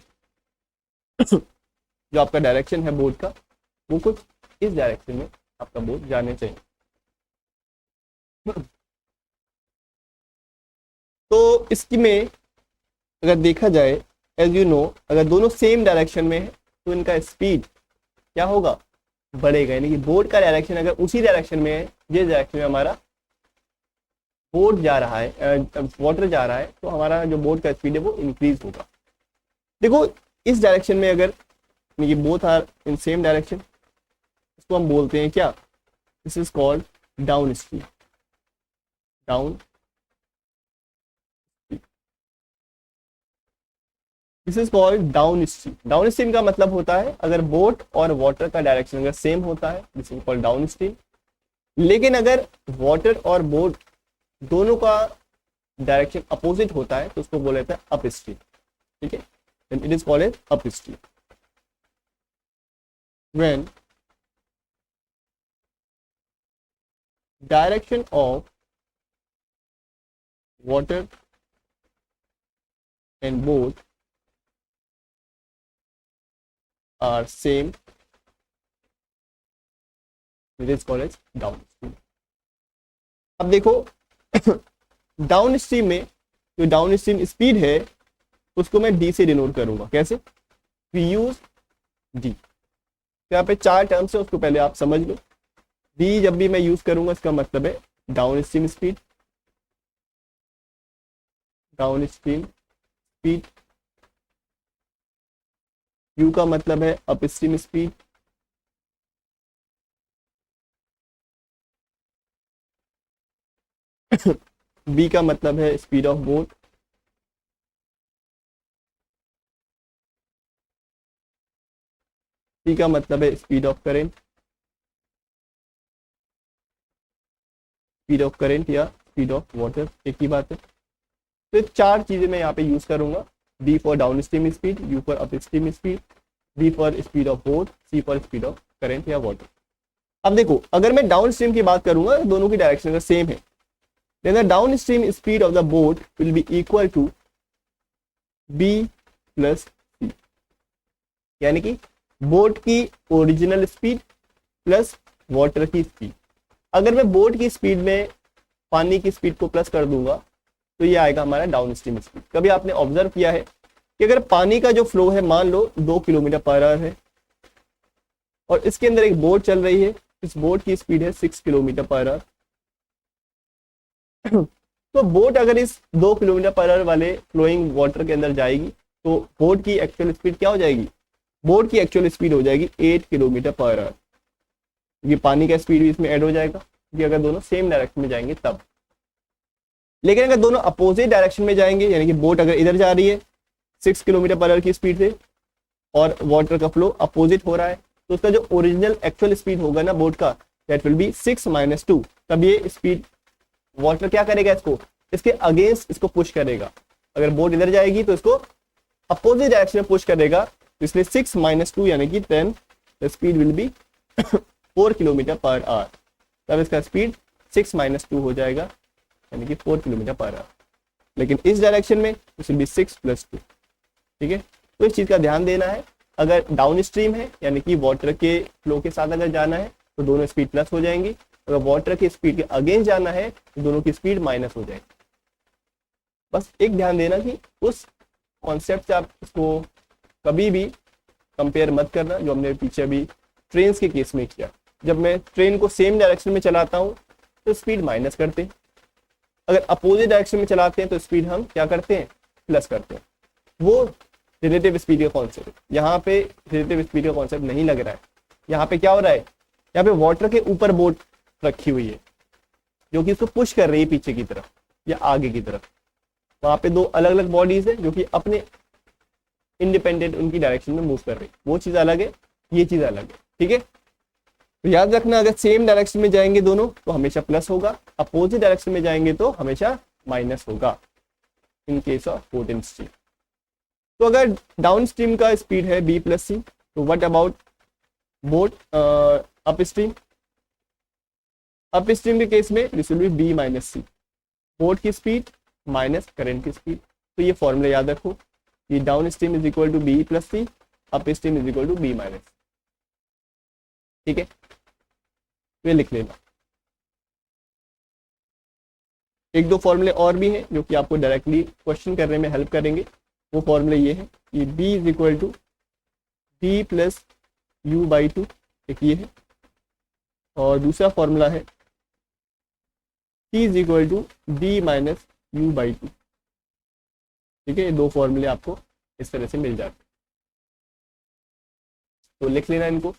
जो आपका डायरेक्शन है बोट का वो कुछ इस डायरेक्शन में आपका बोट जाने चाहिए। तो इसकी में अगर देखा जाए, एज यू नो, अगर दोनों सेम डायरेक्शन में है तो इनका स्पीड क्या होगा, बढ़ेगा। यानी कि बोट का डायरेक्शन अगर उसी डायरेक्शन में है जिस डायरेक्शन में हमारा बोट जा रहा है, वाटर जा रहा है, तो हमारा जो बोट का स्पीड है वो इंक्रीज होगा। देखो इस डायरेक्शन में अगर ये both are in same direction, इसको हम बोलते हैं क्या, this is called downstream. Down this is called downstream. Downstream का मतलब होता है अगर बोट और वाटर का डायरेक्शन अगर सेम होता है, this is called down stream. लेकिन अगर वाटर और बोट दोनों का डायरेक्शन अपोजिट होता है तो उसको बोला जाता है अप स्ट्रीम। ठीक है, it is called as upstream. When direction of water and boat are same, it is called as downstream. अब देखो डाउन स्ट्रीम में जो डाउन स्ट्रीम स्पीड है उसको मैं डी से डिनोट करूंगा। कैसे? We use D. यहाँ पे चार टर्म्स है, उसको पहले आप समझ लो। डी जब भी मैं यूज करूंगा इसका मतलब है down stream speed, down stream speed. You का मतलब है अप स्ट्रीम स्पीड, बी का मतलब है स्पीड ऑफ बोट, सी का मतलब है speed of current, speed of current या स्पीड ऑफ वाटर, एक ही बात है। तो ये चार चीजें मैं यहाँ पे यूज करूंगा। D for down stream speed, U for upstream speed, B for speed of boat, C for speed of current या वाटर। अब देखो अगर मैं डाउन स्ट्रीम की बात करूंगा, दोनों की डायरेक्शन अगर सेम है, then the downstream speed of the boat will be equal to b plus c, यानी कि बोट की ओरिजिनल स्पीड प्लस वाटर की स्पीड। अगर मैं बोट की स्पीड में पानी की स्पीड को प्लस कर दूंगा तो ये आएगा हमारा डाउन स्ट्रीम स्पीड। कभी आपने ऑब्जर्व किया है कि अगर पानी का जो फ्लो है मान लो 2 किलोमीटर पर आवर है और इसके अंदर एक बोट चल रही है, इस बोट की स्पीड है 6 किलोमीटर पर आवर, तो बोट अगर इस 2 किलोमीटर पर आवर वाले फ्लोइंग वाटर के अंदर जाएगी तो बोट की एक्चुअल स्पीड क्या हो जाएगी? बोट की एक्चुअल स्पीड हो जाएगी 8 किलोमीटर पर आवर। ये पानी का स्पीड भी इसमें ऐड हो जाएगा कि अगर दोनों सेम डायरेक्शन में जाएंगे तब। लेकिन अगर दोनों अपोजिट डायरेक्शन में जाएंगे, यानी कि बोट अगर इधर जा रही है 6 किलोमीटर पर आवर की स्पीड से और वाटर का फ्लो अपोजिट हो रहा है, तो उसका जो ओरिजिनल एक्चुअल स्पीड होगा ना बोट का, दैट विल बी 6 - 2। तब ये स्पीड वाटर क्या करेगा? इसको इसके अगेंस्ट इसको पुश करेगा। अगर बोट इधर जाएगी तो इसको अपोजिट डायरेक्शन में पुश करेगा, तो इसलिए 6 - 2 यानी कि 10, the speed will B 4 kilometre per our. तब इसका स्पीड 6 - 2 हो जाएगा यानी कि 4 किलोमीटर पर आवर। लेकिन इस डायरेक्शन में इट विल बी 6 + 2। ठीक है, तो इस चीज का ध्यान देना है। अगर डाउन स्ट्रीम है यानी कि वाटर के फ्लो के साथ अगर जाना है तो दोनों स्पीड प्लस हो जाएंगी, अगर वाटर की स्पीड के अगेंस्ट जाना है तो दोनों की स्पीड माइनस हो जाएगी। बस एक ध्यान देना कि उस कॉन्सेप्ट से आप इसको कभी भी कंपेयर मत करना जो हमने पीछे अभी ट्रेन के केस में किया। जब मैं ट्रेन को सेम डायरेक्शन में चलाता हूँ तो स्पीड माइनस करते हैं, अगर अपोजिट डायरेक्शन में चलाते हैं तो स्पीड हम क्या करते हैं? प्लस करते हैं। वो रिलेटिव स्पीड का कॉन्सेप्ट, यहाँ पे रिलेटिव स्पीड का कॉन्सेप्ट नहीं लग रहा है। यहाँ पे क्या हो रहा है? यहाँ पे वाटर के ऊपर बोट रखी हुई है जो कि इसको पुश कर रही है पीछे की तरफ या आगे की तरफ। वहां पे दो अलग अलग बॉडीज है जो कि अपने इंडिपेंडेंट उनकी डायरेक्शन में मूव कर रही है, वो चीज अलग है, ये चीज अलग है। ठीक है, तो याद रखना अगर सेम डायरेक्शन में जाएंगे दोनों तो हमेशा प्लस होगा, अपोजिट डायरेक्शन में जाएंगे तो हमेशा माइनस होगा in case of boat in stream. तो अगर डाउन स्ट्रीम का स्पीड है b + c, तो what about boat upstream? Up stream के केस में this will be b - c, boat की स्पीड माइनस करंट की स्पीड। तो ये फॉर्मूला याद रखो कि downstream is equal to b + c, upstream is equal to b - c। ठीक है, ये लिख लेना। एक दो फॉर्मूले और भी हैं जो कि आपको डायरेक्टली क्वेश्चन करने में हेल्प करेंगे। वो फॉर्मूले ये है कि b is equal to d + u/2, एक ये है, और दूसरा फॉर्मूला है c is equal to d - u/2। ठीक है, ये दो फॉर्मूले आपको इस तरह से मिल जाते हैं, तो लिख लेना इनको।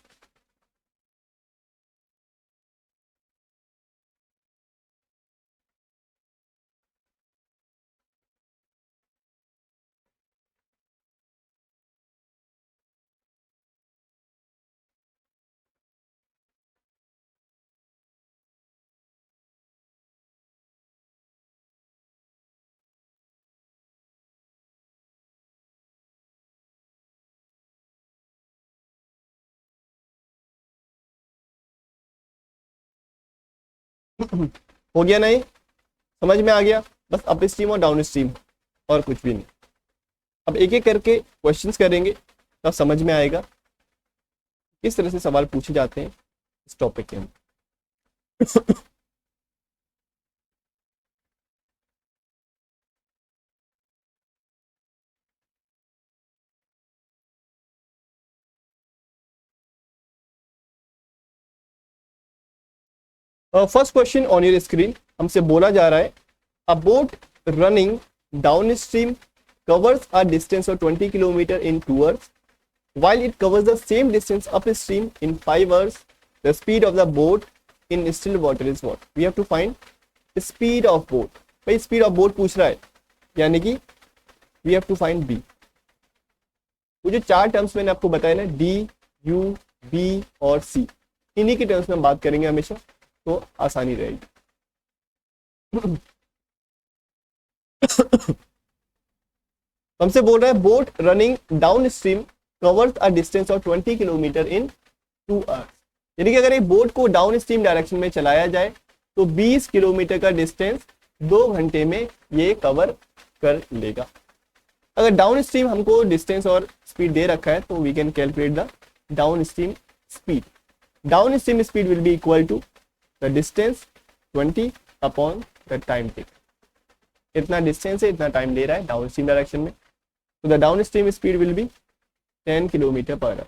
हो गया नहीं, समझ में आ गया? बस अप स्ट्रीम और डाउन स्ट्रीम, और कुछ भी नहीं। अब एक एक करके क्वेश्चंस करेंगे तब समझ में आएगा किस तरह से सवाल पूछे जाते हैं इस टॉपिक के अंदर। First question on your screen, हमसे बोला जा रहा है अ boat running down stream covers a distance of 20 kilometer in 2 hours while it covers the same distance upstream in 5 hours. The speed of the boat in still water is what? We have to find the speed of boat. भाई speed of boat पूछ रहा है, यानी कि we have to find b. वो जो चार terms मैंने आपको बताया ना, d, u, b और c, इन्हीं के टर्म्स में बात करेंगे हमेशा, तो आसानी रहेगी। हमसे बोल रहा है boat running down stream covers a distance of 20 kilometre in 2 hours, यानी कि अगर एक बोट को डाउन स्ट्रीम डायरेक्शन में चलाया जाए तो 20 किलोमीटर का डिस्टेंस 2 घंटे में ये कवर कर लेगा। अगर डाउन स्ट्रीम हमको डिस्टेंस और स्पीड दे रखा है तो we can calculate the down stream speed. Down stream speed will be equal to the distance 20 upon the time take. इतना डिस्टेंस है, इतना टाइम ले रहा है डाउन स्ट्रीम डायरेक्शन में, तो the down stream speed will B 10 kilometre per our.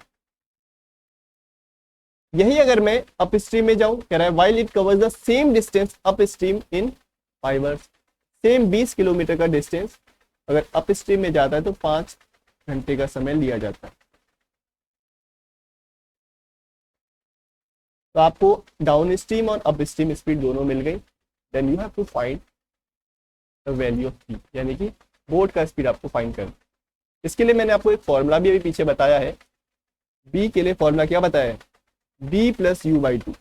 यही अगर मैं अप स्ट्रीम में जाऊं, कह रहा है while it covers the same distance up stream in 5 hours, same 20 kilometre का डिस्टेंस अगर अप स्ट्रीम में जाता है तो 5 घंटे का समय लिया जाता है। तो आपको डाउन स्ट्रीम और अप स्ट्रीम स्पीड दोनों मिल गई। Then you have to find the value of B, यानी कि बोट का स्पीड आपको फाइंड करना। इसके लिए मैंने आपको एक फॉर्मूला भी अभी पीछे बताया है। बी के लिए फॉर्मूला क्या बताया है? B plus U by 2।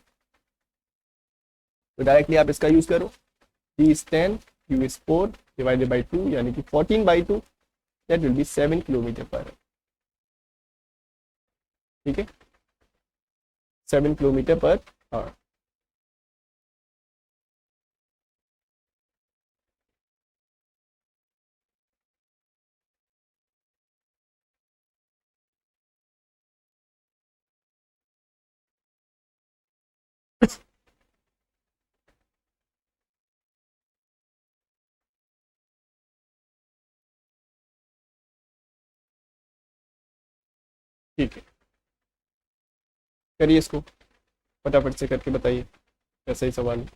तो डायरेक्टली आप इसका यूज करो, B is 10, U is 4 divided by 2, यानी कि 14 by 2, that will be 7 kilometre per hour. ठीक है, 7 किलोमीटर पर आवर। ठीक है, करिए इसको, फटाफट से करके बताइए कैसा ही सवाल है।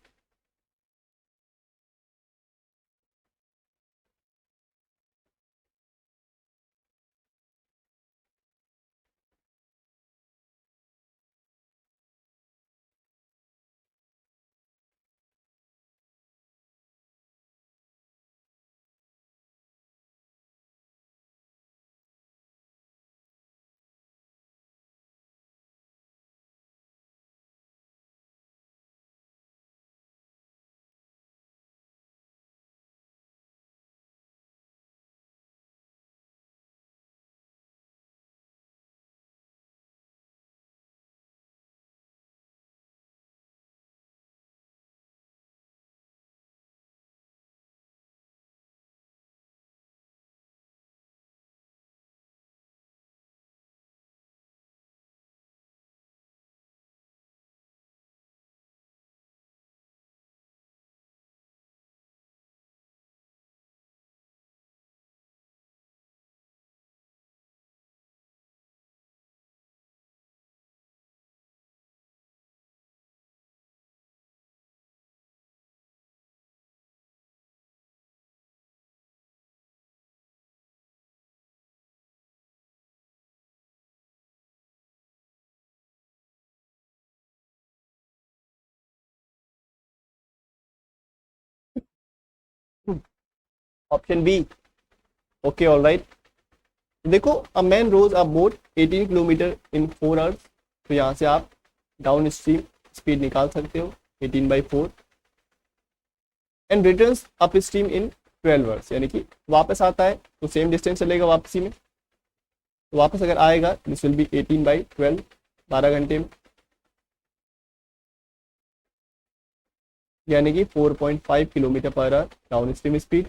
Option B, okay all right. देखो, a man rows a boat 18 kilometre in 4 hours, तो यहाँ से आप डाउन स्ट्रीम स्पीड निकाल सकते हो 18 by 4, and returns up stream in 12 hours, यानी कि वापस आता है तो सेम डिस्टेंस चलेगा वापसी में, तो वापस अगर आएगा दिस विल बी 18 बाई 12, 12 घंटे में। यानी कि 4.5 kilometre per our down stream speed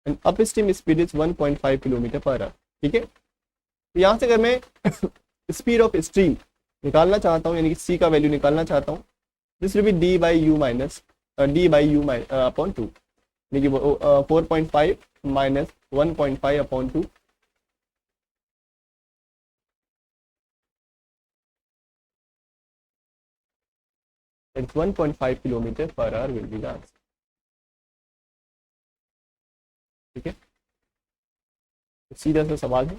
and upstream speed is 1.5 kilometre per hour. ठीक है, तो यहाँ से अगर मैं स्पीड ऑफ स्ट्रीम निकालना चाहता हूँ, यानी कि सी का वैल्यू निकालना चाहता हूँ, this will be D by U minus D by U upon 2, यानी कि 4.5 minus 1.5 upon 2, it's 1.5 kilometre per hour will be the answer. ठीक है, सीधा सा सवाल है,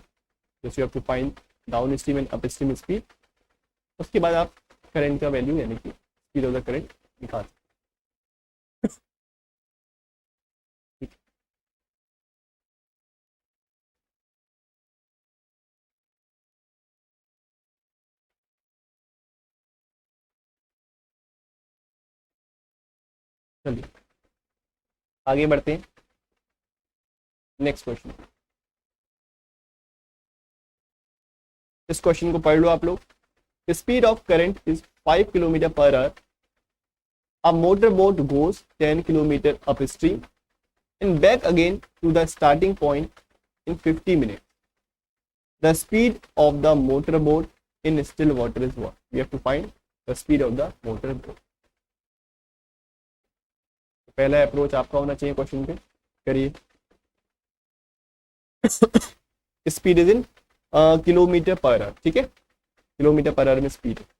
जैसे you have to find downstream and upstream speed, उसके बाद आप करंट का वैल्यू यानी कि स्पीड ऑफ द करंट निकाल सकते। चलिए आगे बढ़ते हैं, नेक्स्ट क्वेश्चन। इस क्वेश्चन को पढ़ लो आप लोग। Speed of current is 5 kilometre per our, a motor boat goes 10 kilometre up stream and back again to the starting point in 50 minutes. The speed of the motorboat in still water is what? We have to find the speed of the motorboat. पहला approach आपका होना चाहिए question पे, करिए। Speed is in kilometre per hour. ठीक है, kilometre per our में speed है।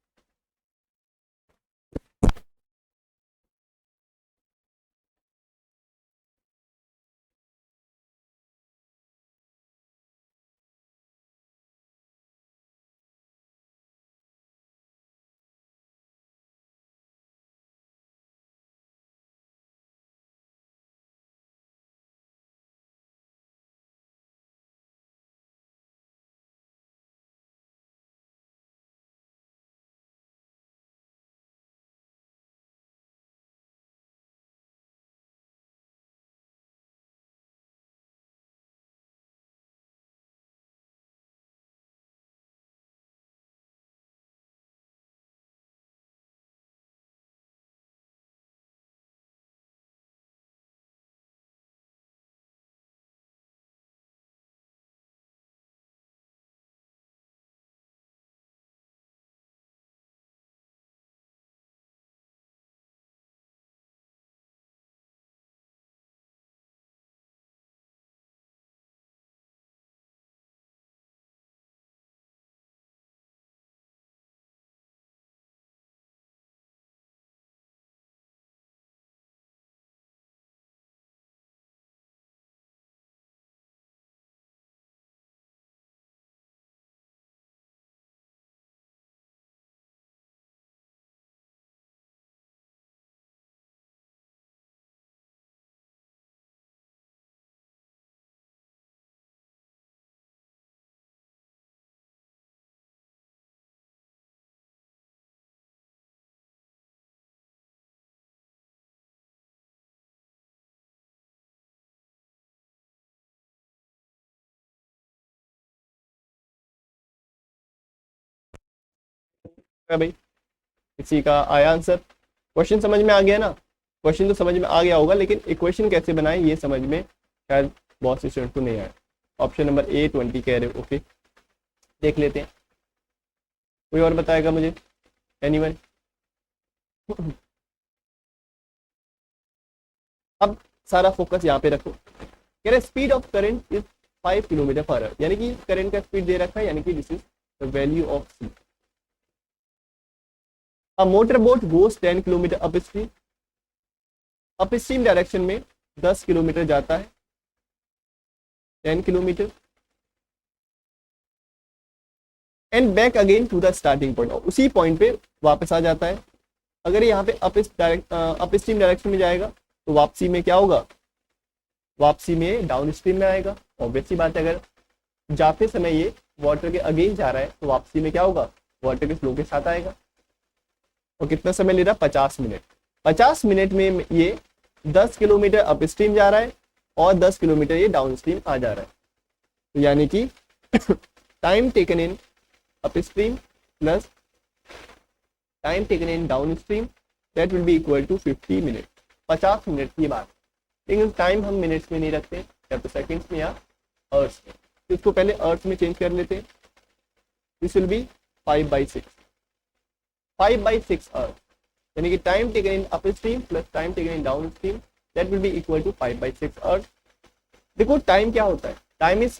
भाई इसी का आया आंसर। क्वेश्चन समझ में आ गया ना? क्वेश्चन तो समझ में आ गया होगा, लेकिन इक्वेशन कैसे बनाए ये समझ में शायद बहुत से स्टूडेंट को नहीं आया। ऑप्शन नंबर ए 20 कह रहे हो, ओके देख लेते हैं। कोई और बताएगा मुझे? एनीवन? अब सारा फोकस यहाँ पे रखो। कह रहे speed of current is 5 kilometre per our, यानी कि करंट का स्पीड दे रखा है, यानी कि this is the value of C. A motor boat goes 10 kilometre upstream, upstream direction में 10 किलोमीटर जाता है, 10 kilometre, and back again to the starting point, उसी पॉइंट पे वापस आ जाता है। अगर यहाँ पे अप स्ट्रीम डायरेक्शन में जाएगा तो वापसी में क्या होगा? वापसी में डाउन स्ट्रीम में आएगा। ऑब्वियस सी बात है, अगर जाते समय ये वाटर के अगेन जा रहा है तो वापसी में क्या होगा? वाटर के फ्लो के साथ आएगा। और कितना समय ले रहा है? 50 मिनट। 50 मिनट में ये 10 किलोमीटर अप स्ट्रीम जा रहा है और 10 किलोमीटर ये डाउन स्ट्रीम आ जा रहा है। तो यानी कि time taken in up stream plus time taken in down stream that will be equal to 50 minute, 50 minute की बात। लेकिन टाइम हम मिनट्स में नहीं रखते, या तो सेकंड्स में या आवर्स में, तो इसको पहले आवर्स में चेंज कर लेते हैं। दिस विल बी 5/6, 5/6 आवर्स, यानी कि time taken in up stream plus time taken in down stream that will be equal to 5/6 hours. देखो टाइम क्या होता है, time is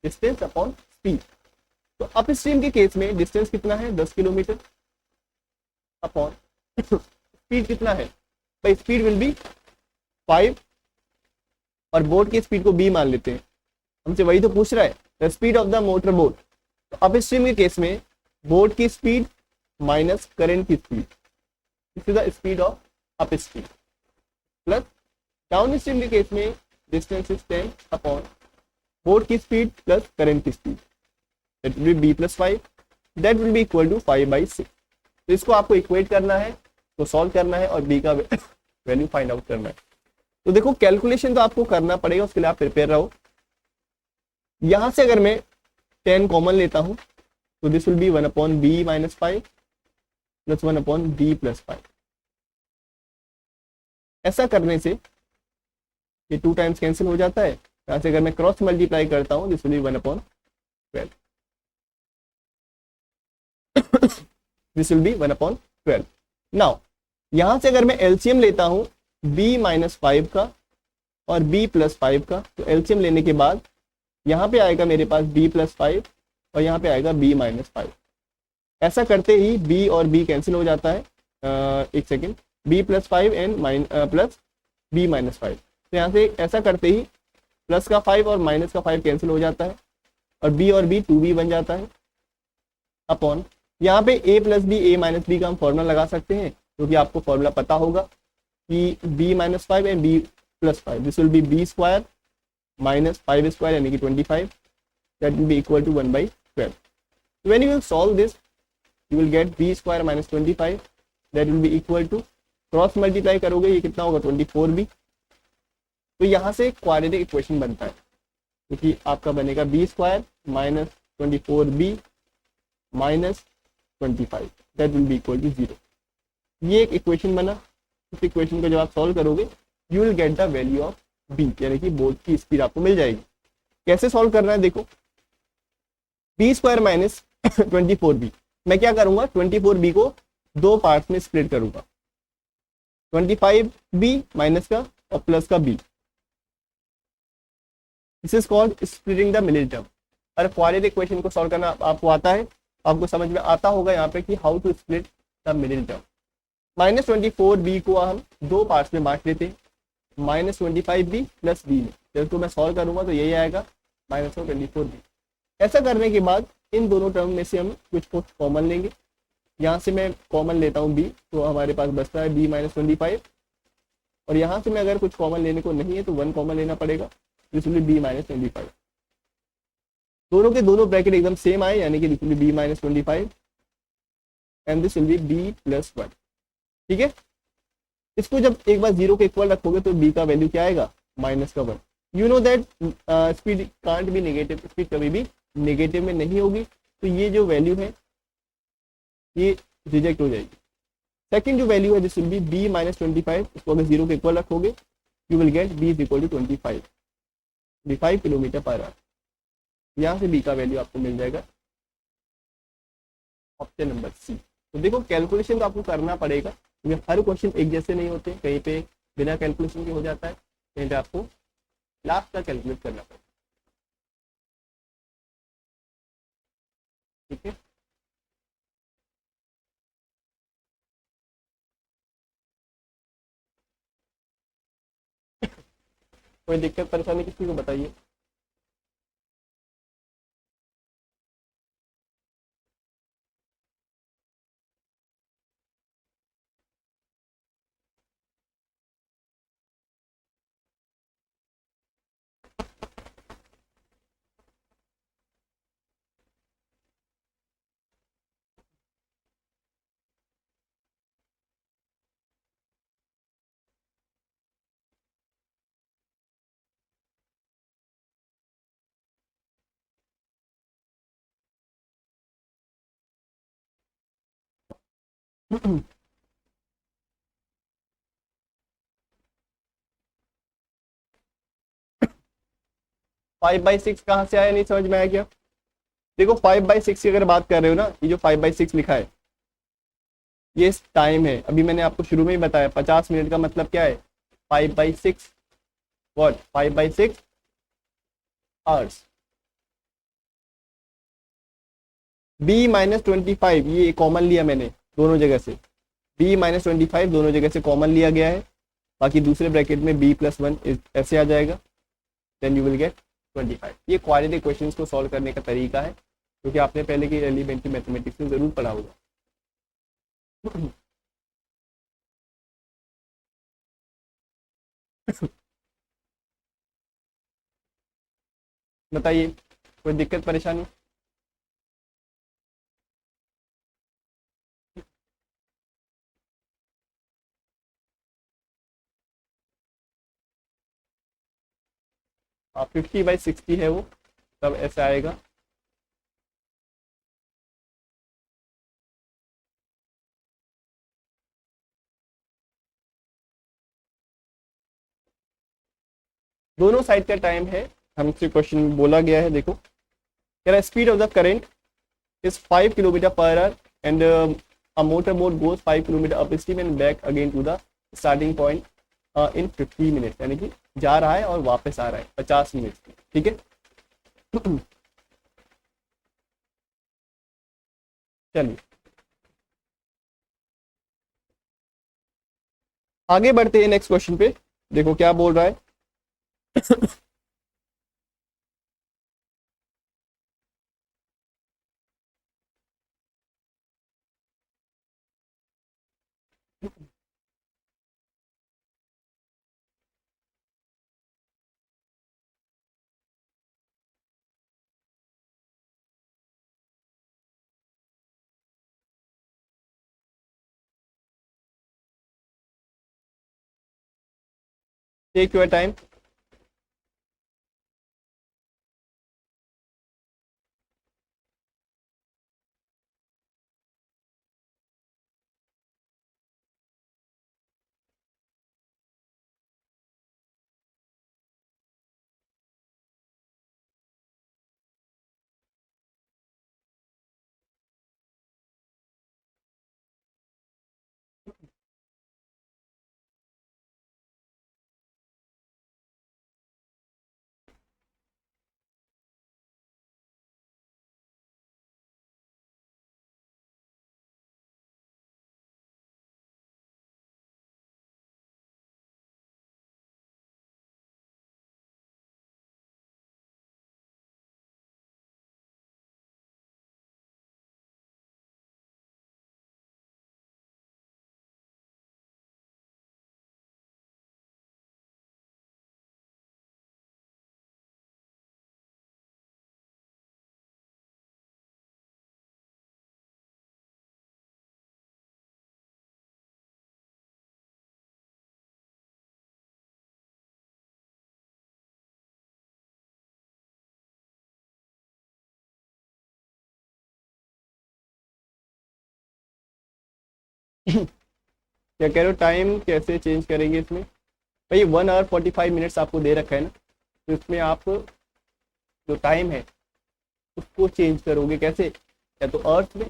distance upon speed. तो अप स्ट्रीम के केस में डिस्टेंस कितना है, 10 किलोमीटर, अपॉन स्पीड कितना है भाई, स्पीड विल बी 5, और बोट की स्पीड को b मान लेते हैं, हमसे वही तो पूछ रहा है, the speed of the motor boat. तो अप स्ट्रीम के केस में बोट की स्पीड माइनस करंट की speed, this is the speed of upstream, plus downstream के केस में डिस्टेंस इज 10 अपॉन बोट की स्पीड प्लस करंट की speed, that will be b+5, that will be equal to 5/6। तो इसको आपको equate करना है, तो सॉल्व करना है और b का वैल्यू फाइंड आउट करना है। तो देखो कैलकुलेशन तो आपको करना पड़ेगा, उसके लिए आप प्रिपेयर रहो। यहां से अगर मैं 10 कॉमन लेता हूं तो this will B 1/b-5 plus 1/b+5। ऐसा करने से ये 2 टाइम्स कैंसिल हो जाता है। यहां से अगर मैं क्रॉस मल्टीप्लाई करता हूं this will B 1/12, this will B 1/12। Now यहां से अगर मैं एलसीएम लेता हूं b-5 का और b+5 का, तो एलसीएम लेने के बाद यहाँ पे आएगा मेरे पास b+5 और यहाँ पे आएगा b-5। ऐसा करते ही b और b कैंसिल हो जाता है, एक second, b+5 and plus b-5। तो यहाँ से ऐसा करते ही प्लस का 5 और माइनस का 5 कैंसिल हो जाता है, और b 2b बन जाता है, अपॉन यहाँ पे a + b a-b का हम फॉर्मूला लगा सकते हैं, क्योंकि आपको फॉर्मूला पता होगा कि b-5 and b+5, this will B b² -5² यानी कि 25, that will be equal to 1/12. So when you will solve this, you will get b² - 25, that will be equal to, cross multiply करोगे ये कितना होगा, 24b। तो यहाँ से क्वाड्रेटिक इक्वेशन बनता है, क्योंकि आपका बनेगा b² - 24b - 25, that will be equal to 0। ये एक इक्वेशन बना। इस इक्वेशन को जब आप सॉल्व करोगे you will get the value of b, यानी कि बोट की स्पीड आपको मिल जाएगी। कैसे सॉल्व करना है, देखो b² - 24b, मैं क्या करूंगा, 24b को 2 पार्ट्स में स्प्लिट करूंगा, 25b माइनस का और प्लस का b, this is called splitting the middle term. और क्वाड्रेटिक इक्वेशन को सॉल्व करना आपको आता है, आपको समझ में आता होगा यहाँ पे कि how to split the middle term. -24b को हम 2 पार्ट्स में बांट लेते हैं, -25b प्लस b में, जब तो मैं सॉल्व करूंगा तो यही आएगा -24b। ऐसा करने के बाद इन दोनों टर्म में से हम कुछ कॉमन लेंगे। यहाँ से मैं कॉमन लेता हूँ b, तो हमारे पास बचता है b - 25, और यहाँ से मैं अगर कुछ कॉमन लेने को नहीं है तो 1 कॉमन लेना पड़ेगा, दिस विल बी b - 25। दोनों के दोनों ब्रैकेट एकदम सेम आए, यानी कि this will be b - 25 and this will B b+1। ठीक है, इसको जब एक बार 0 के इक्वल रखोगे तो b का वैल्यू क्या आएगा, -1। You know that speed can't be negative, speed कभी भी नेगेटिव में नहीं होगी, तो ये जो वैल्यू है ये रिजेक्ट हो जाएगी। सेकंड जो वैल्यू है दिस विल बी b - 25, इसको अगर 0 के इक्वल रखोगे you will get b is equal to 25 km/h। यहाँ से b का वैल्यू आपको मिल जाएगा, ऑप्शन नंबर सी। तो देखो कैलकुलेशन तो आपको करना पड़ेगा, क्योंकि हर क्वेश्चन एक जैसे नहीं होते, कहीं पे बिना कैलकुलेशन के हो जाता है, कहीं पे आपको लास्ट का कैलकुलेट करना पड़ेगा। ठीक है, कोई दिक्कत परेशानी किसी को बताइए। 5/6 कहाँ से आया, नहीं समझ में आया क्या? देखो 5/6 की अगर बात कर रहे हो ना, ये जो 5/6 लिखा है ये टाइम है। अभी मैंने आपको शुरू में ही बताया 50 मिनट का मतलब क्या है, 5/6 वॉट, 5/6 आवर्स। B-25 ये कॉमन लिया मैंने दोनों जगह से, B-25 दोनों जगह से कॉमन लिया गया है। बाकी दूसरे ब्रैकेट में B+1 ऐसे आ जाएगा, देन यू विल गेट 25। ये क्वाड्रेटिक क्वेश्चंस को सॉल्व करने का तरीका है, क्योंकि आपने पहले की एलिमेंट्री मैथमेटिक्स में जरूर पढ़ा होगा। बताइए, कोई दिक्कत परेशानी? हाँ 50/60 है वो, तब ऐसा आएगा। दोनों साइड का टाइम है, हमसे क्वेश्चन में बोला गया है। देखो कह रहा है speed of the current is 5 kilometre per hour and a motor boat goes 5 kilometre upstream and back again to the starting point in 50 minutes, यानी कि जा रहा है और वापस आ रहा है 50 मिनट में, ठीक है। चलिए आगे बढ़ते हैं नेक्स्ट क्वेश्चन पे। देखो क्या बोल रहा है। Take your time. क्या कह रहे हो, टाइम कैसे चेंज करेंगे इसमें? भाई 1 आवर 45 मिनट्स आपको दे रखा है ना, तो इसमें आप जो टाइम है उसको चेंज करोगे कैसे, या तो अर्थ में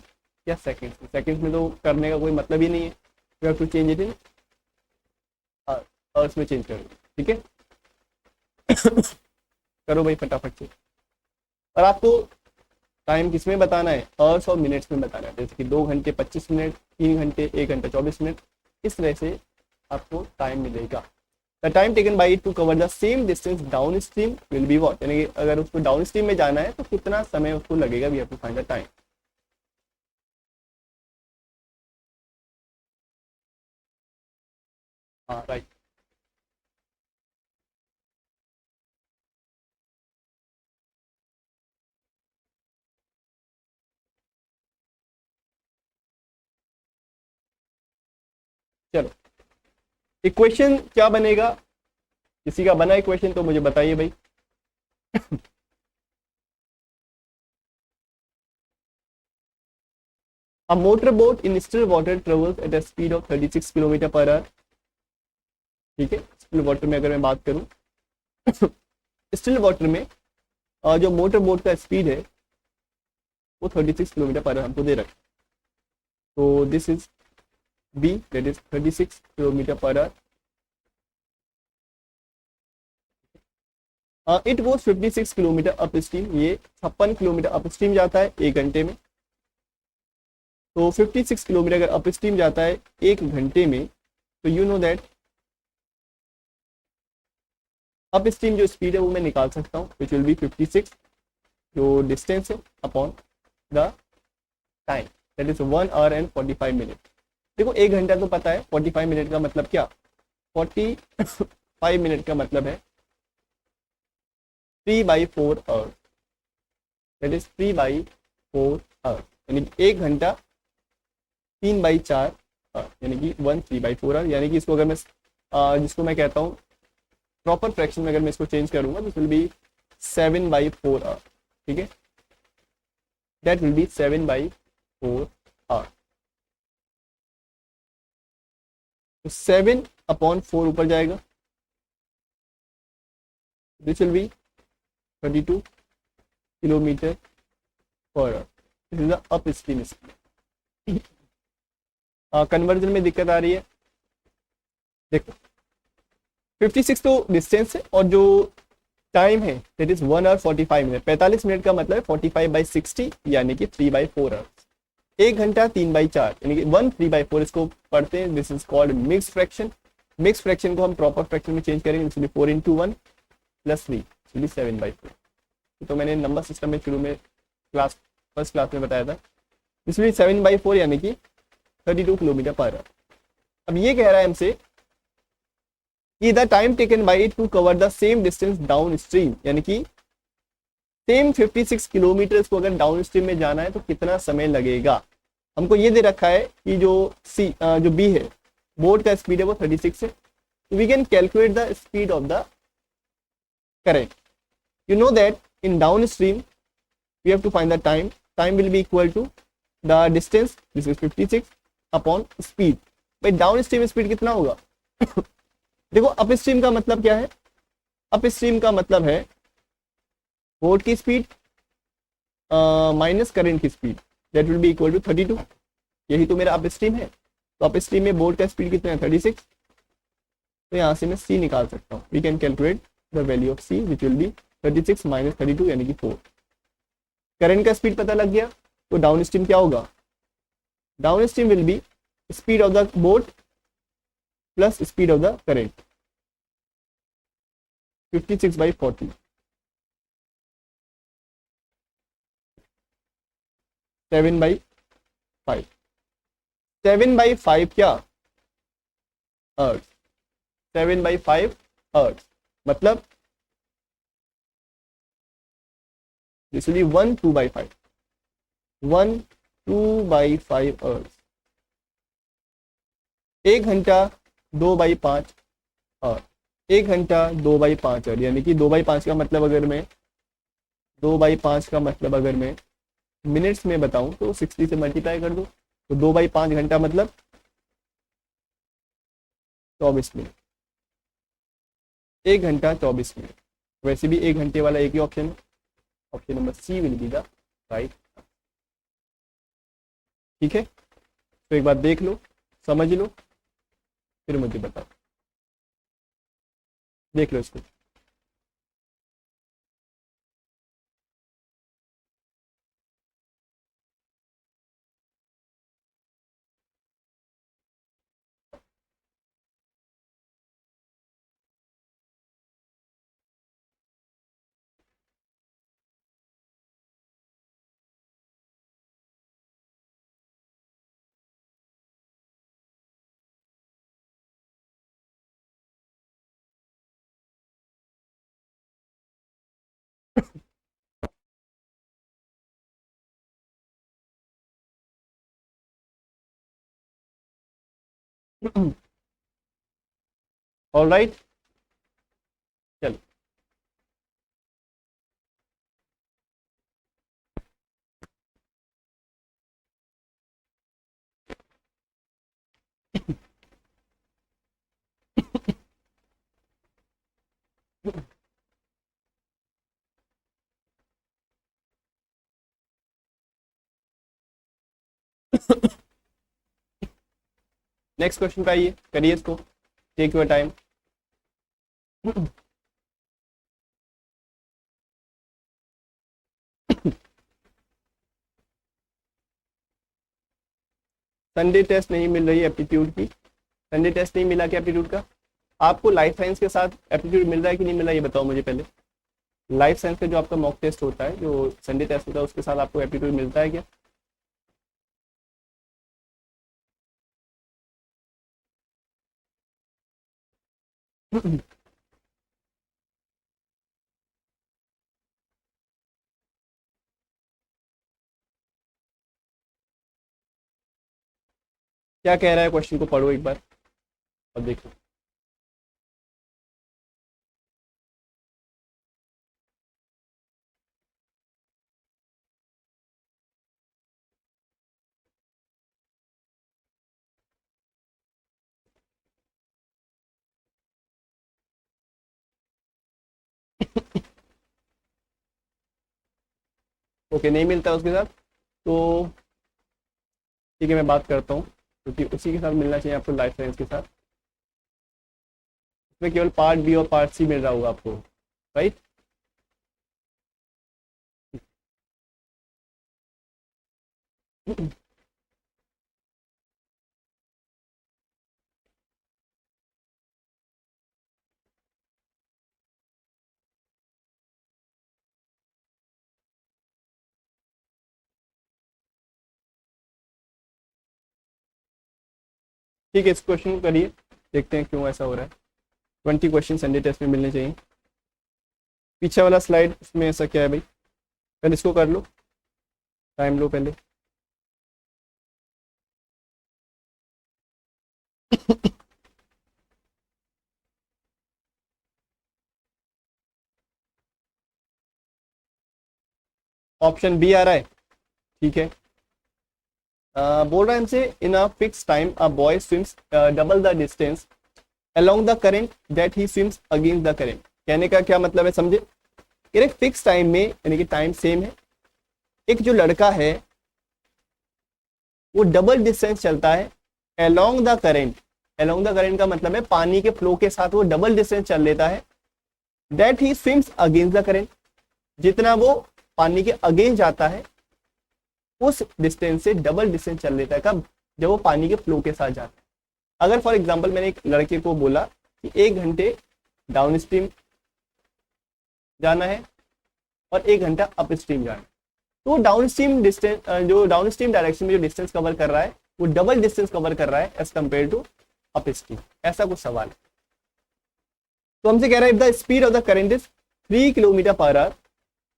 या सेकंड्स में। सेकंड्स में तो करने का कोई मतलब ही नहीं है, you have to change it in अर्थ में चेंज करोगे, ठीक है। करो भाई फटाफट से। और आपको टाइम किस में बताना है, आवर्स और मिनट्स में बताना है। जैसे कि 2 घंटे 25 मिनट, 3 घंटे 1 घंटा 24 मिनट, इस तरह से आपको टाइम मिलेगा। The time taken by two cover the same distance down stream will be what, यानी कि अगर उसको डाउन स्ट्रीम में जाना है तो कितना समय उसको लगेगा, we have to find the time. हाँ राइट। चलो इक्वेशन क्या बनेगा, किसी का बना इक्वेशन तो मुझे बताइए भाई। A motorboat in still water travels at a speed of 36 kilometre per hour. ठीक है, स्टिल वाटर में अगर मैं बात करूं स्टिल वाटर में जो मोटर बोट का स्पीड है वो 36 किलोमीटर पर आवर हमको दे रखा है। तो this is B, that is 36 kilometre per hour. It goes 56 kilometre upstream, ये 56 किलोमीटर अप स्ट्रीम जाता है 1 घंटे में। तो 56 किलोमीटर अगर अप स्ट्रीम जाता है 1 घंटे में, तो you know that up stream जो स्पीड है वो मैं निकाल सकता हूँ, विच विल बी 56 जो डिस्टेंस है upon the time, that is 1 our and 45 minute. देखो 1 घंटा तो पता है, 45 मिनट का मतलब क्या, 45 मिनट का मतलब है 3/4 आवर, दैट इज 3/4 आवर, यानी कि 1 घंटा 3/4 यानी कि 3/4 आवर। यानी कि इसको अगर मैं जिसको मैं कहता हूँ प्रॉपर फ्रैक्शन में अगर मैं इसको चेंज करूंगा तो विल बी 7/4 आवर। ठीक है, दैट विल बी 7/4 आवर। तो 7/4 ऊपर जाएगा, this will B 32 kilometre per hour. This is the upstream speed. Conversion में दिक्कत आ रही है, देखो 56 तो डिस्टेंस है और जो टाइम है that is 1 hour 45 minute. 45 minute का मतलब है 45/60 यानी कि 3/4 आवर्स। 1 घंटा 3/4 यानी कि 1 3/4 इसको पढ़ते हैं, this is called mix fraction. Mix fraction को हम प्रॉपर फ्रैक्शन में चेंज करेंगे, इसलिए 4 × 1 + 3 इसलिए 7/4। तो मैंने नंबर सिस्टम में शुरू में फर्स्ट क्लास में बताया था, इसलिए 7/4 यानी कि 32 किलोमीटर पर आवर। अब ये कह रहा है हमसे कि the time taken by it to cover the same distance downstream, यानी कि सेम 56 किलोमीटर को अगर डाउन स्ट्रीम में जाना है तो कितना समय लगेगा। हमको ये दे रखा है कि जो बी है बोट का स्पीड है वो 36 है, तो we can calculate the speed of the current. You know that in down stream we have to find the time, time will be equal to the distance, this is 56 upon speed. भाई down stream speed कितना होगा देखो up stream का मतलब क्या है, upstream का मतलब है बोट की स्पीड माइनस करंट की speed, that will be equal to 32। यही तो मेरा अप स्ट्रीम है, तो अप स्ट्रीम में बोट का स्पीड कितना है 36, तो यहाँ से मैं सी निकाल सकता हूँ। We can calculate the value of C which will be 36 - 32 यानी कि 4। करंट का स्पीड पता लग गया, तो डाउन स्ट्रीम क्या होगा, down stream will be speed of the boat plus speed of the current, 56/40 7/5 7/5 क्या अर्थ, 7/5 अर्थ मतलब दिस विल बी 1 2/5 1 2/5 अर्थ। 1 घंटा 2/5 और 1 घंटा 2/5 और यानी कि 2/5 का मतलब अगर मैं 2/5 का मतलब अगर मैं मिनट्स में बताऊं तो 60 से मल्टीप्लाई कर दो, तो 2/5 घंटा मतलब 24 मिनट। 1 घंटा 24 मिनट। वैसे भी 1 घंटे वाला एक ही ऑप्शन है, option number C will be the right. ठीक है, तो एक बार देख लो, समझ लो, फिर मुझे बताओ। देख लो इसको। ऑल राइट, चलो नेक्स्ट क्वेश्चन पे आइए, करिए इसको, take your time. Sunday test नहीं मिल रही है एप्टीट्यूड की, संडे टेस्ट नहीं मिला क्या एप्टीट्यूड का? आपको लाइफ साइंस के साथ एप्टीट्यूड मिल रहा है कि नहीं मिल रहा है, ये बताओ मुझे पहले। लाइफ साइंस का जो आपका मॉक टेस्ट होता है, जो संडे टेस्ट होता है, उसके साथ आपको एप्टीट्यूड मिलता है क्या? क्या कह रहा है क्वेश्चन को पढ़ो एक बार और देखो। ओके, नहीं मिलता उसके साथ तो ठीक है, मैं बात करता हूँ, क्योंकि उसी के साथ मिलना चाहिए आपको, लाइफ साइंस के साथ। इसमें केवल पार्ट बी और पार्ट सी मिल रहा होगा आपको, राइट? ठीक है, इस क्वेश्चन को करिए, देखते हैं क्यों ऐसा हो रहा है। 20 क्वेश्चन संडे टेस्ट में मिलने चाहिए। पीछे वाला स्लाइड, उसमें ऐसा क्या है भाई? पहले इसको कर लो, टाइम लो पहले। ऑप्शन बी आ रहा है, ठीक है। बोल रहा है हमसे, in a fix time a boy swims double the distance along the current that he swims against the current. कहने का क्या मतलब है, समझे? एक फिक्स टाइम में, यानी कि टाइम सेम है, एक जो लड़का है वो डबल डिस्टेंस चलता है along the current. along the current का मतलब है पानी के फ्लो के साथ वो डबल डिस्टेंस चल लेता है, that he swims against the current. जितना वो पानी के अगेंस्ट जाता है उस डिस्टेंस से डबल डिस्टेंस चल लेता है। कब? जब वो पानी के फ्लो के साथ जाता है। अगर फॉर एग्जांपल मैंने एक लड़के को बोला कि 1 घंटे डाउन स्ट्रीम जाना है और 1 घंटा अप स्ट्रीम जाना है, तो डाउन स्ट्रीम डिस्टेंस, जो डाउन स्ट्रीम डायरेक्शन में जो डिस्टेंस कवर कर रहा है वो डबल डिस्टेंस कवर कर रहा है as compare to upstream. ऐसा कुछ सवाल है। तो हमसे कह रहा है, if the speed of the current is 3 kilometre per hour,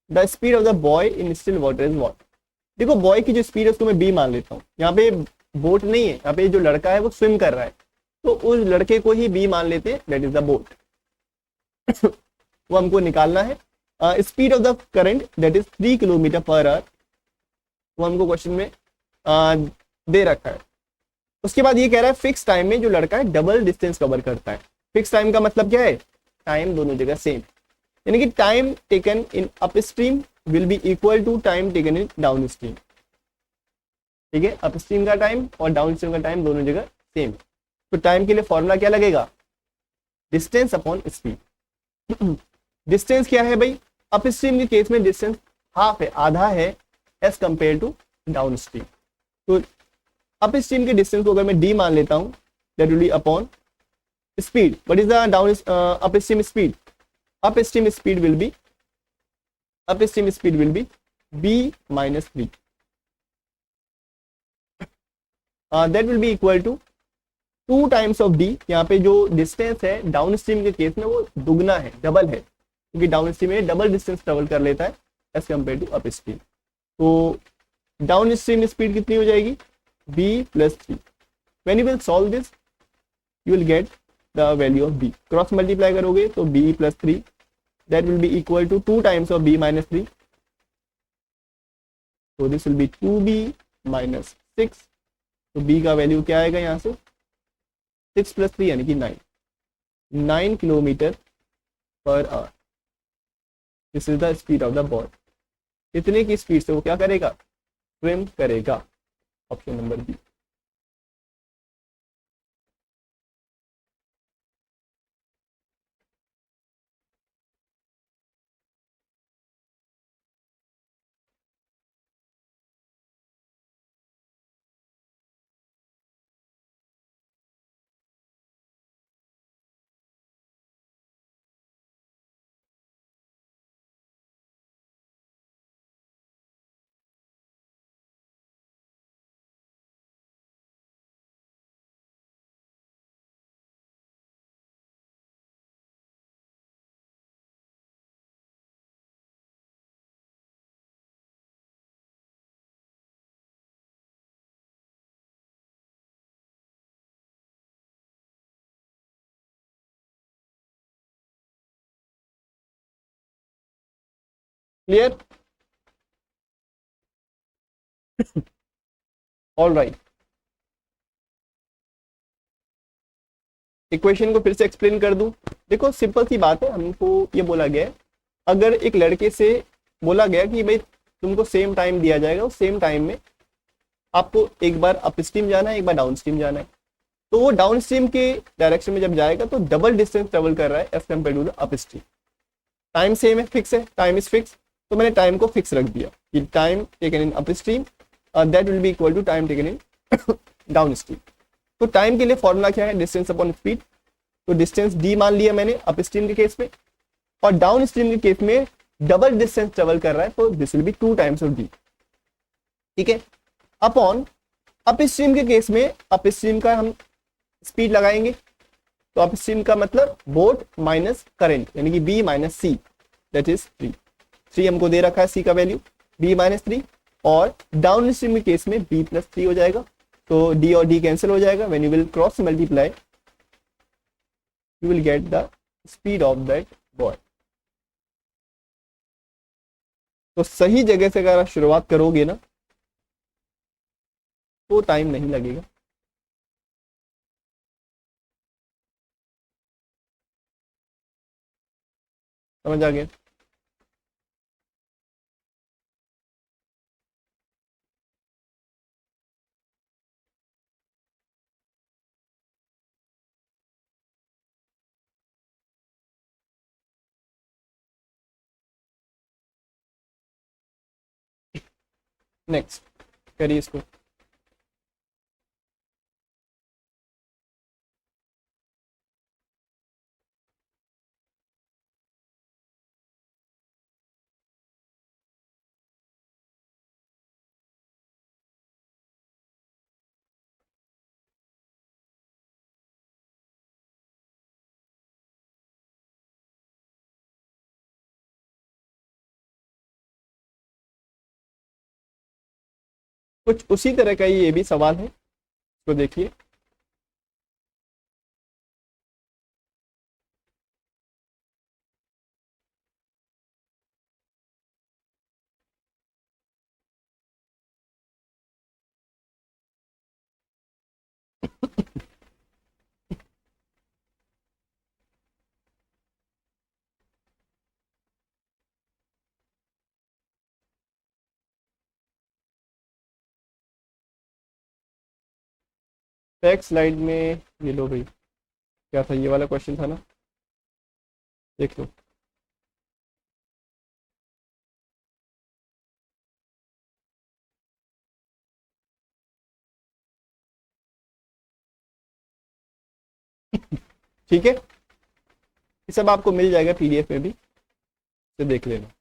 the speed of the boy in still water is what. देखो, बॉय की जो स्पीड है उसको मैं बी मान लेता हूँ। यहाँ पे बोट नहीं है, यहाँ पे जो लड़का है वो स्विम कर रहा है, तो उस लड़के को ही बी मान लेते हैं, दैट इज द बोट। वो हमको निकालना है। Speed of the current that is 3 kilometre per our, वो हमको क्वेश्चन में दे रखा है। उसके बाद ये कह रहा है फिक्स टाइम में जो लड़का है डबल डिस्टेंस कवर करता है। फिक्स टाइम का मतलब क्या है? टाइम दोनों जगह सेम, यानी कि time taken in up stream will be equal to time taken in down stream. ठीक है, अप स्ट्रीम का टाइम और डाउन स्ट्रीम का टाइम दोनों जगह सेम। तो टाइम के लिए फॉर्मूला क्या लगेगा? Distance upon speed. डिस्टेंस क्या है भाई? अप स्ट्रीम के केस में डिस्टेंस हाफ है, आधा है, as compare to downstream. तो अप स्ट्रीम के डिस्टेंस को अगर मैं डी मान लेता हूं, that will be upon speed. What is the down upstream speed? Up stream speed will be, upstream speed will be b minus 3, that will be equal to 2 times of D. यहाँ पे जो distance है downstream के case में वो दुगना है, double है, क्योंकि डाउन स्ट्रीम में डबल डिस्टेंस ट्रेवल कर लेता है as compare to upstream. तो डाउन स्ट्रीम स्पीड कितनी हो जाएगी? b plus 3। When you will solve this you will get the value of b। Cross multiply करोगे तो b plus 3 that will be equal to 2 times of b minus 3। तो this will B 2b minus 6। तो b का value क्या आएगा यहाँ से? 6 plus 3 यानी कि 9 kilometre per hour. This is the speed of the boy. इतने की स्पीड से वो क्या करेगा? स्विम करेगा। Option number B. Clear? All right. Equation को फिर से एक्सप्लेन कर दूं। देखो सिंपल सी बात है, हमको ये बोला गया है, अगर एक लड़के से बोला गया कि भाई तुमको सेम टाइम दिया जाएगा, उस सेम टाइम में आपको एक बार अप स्ट्रीम जाना है, एक बार डाउन स्ट्रीम जाना है, तो वो डाउन स्ट्रीम के डायरेक्शन में जब जाएगा तो डबल डिस्टेंस ट्रेवल कर रहा है as compare to the upstream. Time same है, फिक्स है, टाइम इज फिक्स, तो मैंने टाइम को फिक्स रख दिया कि time taken in up stream that will be equal to time taken in down stream. तो टाइम के लिए फॉर्मूला क्या है? Distance upon speed. तो डिस्टेंस डी मान लिया मैंने अप स्ट्रीम के केस में, और डाउन स्ट्रीम के केस में डबल डिस्टेंस ट्रेवल कर रहा है, तो this will B 2 times of D. ठीक है, अपॉन अप स्ट्रीम के केस में अप स्ट्रीम का हम स्पीड लगाएंगे, तो अप स्ट्रीम का मतलब बोट माइनस करंट, यानी कि B minus C, that is 3 हमको दे रखा है सी का वैल्यू, बी माइनस 3। और डाउन स्ट्रीम के केस में बी प्लस 3 हो जाएगा, तो डी और डी कैंसिल हो जाएगा। When you will cross multiply you will get the speed of that boy. तो सही जगह से अगर आप शुरुआत करोगे ना तो टाइम नहीं लगेगा। समझ आ गया? नेक्स्ट करिए इसको। कुछ उसी तरह का ये भी सवाल है, इसको देखिए। नेक्स्ट स्लाइड में ये लो भाई, क्या था ये वाला क्वेश्चन था ना, देख लो। ठीक है, ये सब आपको मिल जाएगा पीडीएफ में भी, तो देख लेना।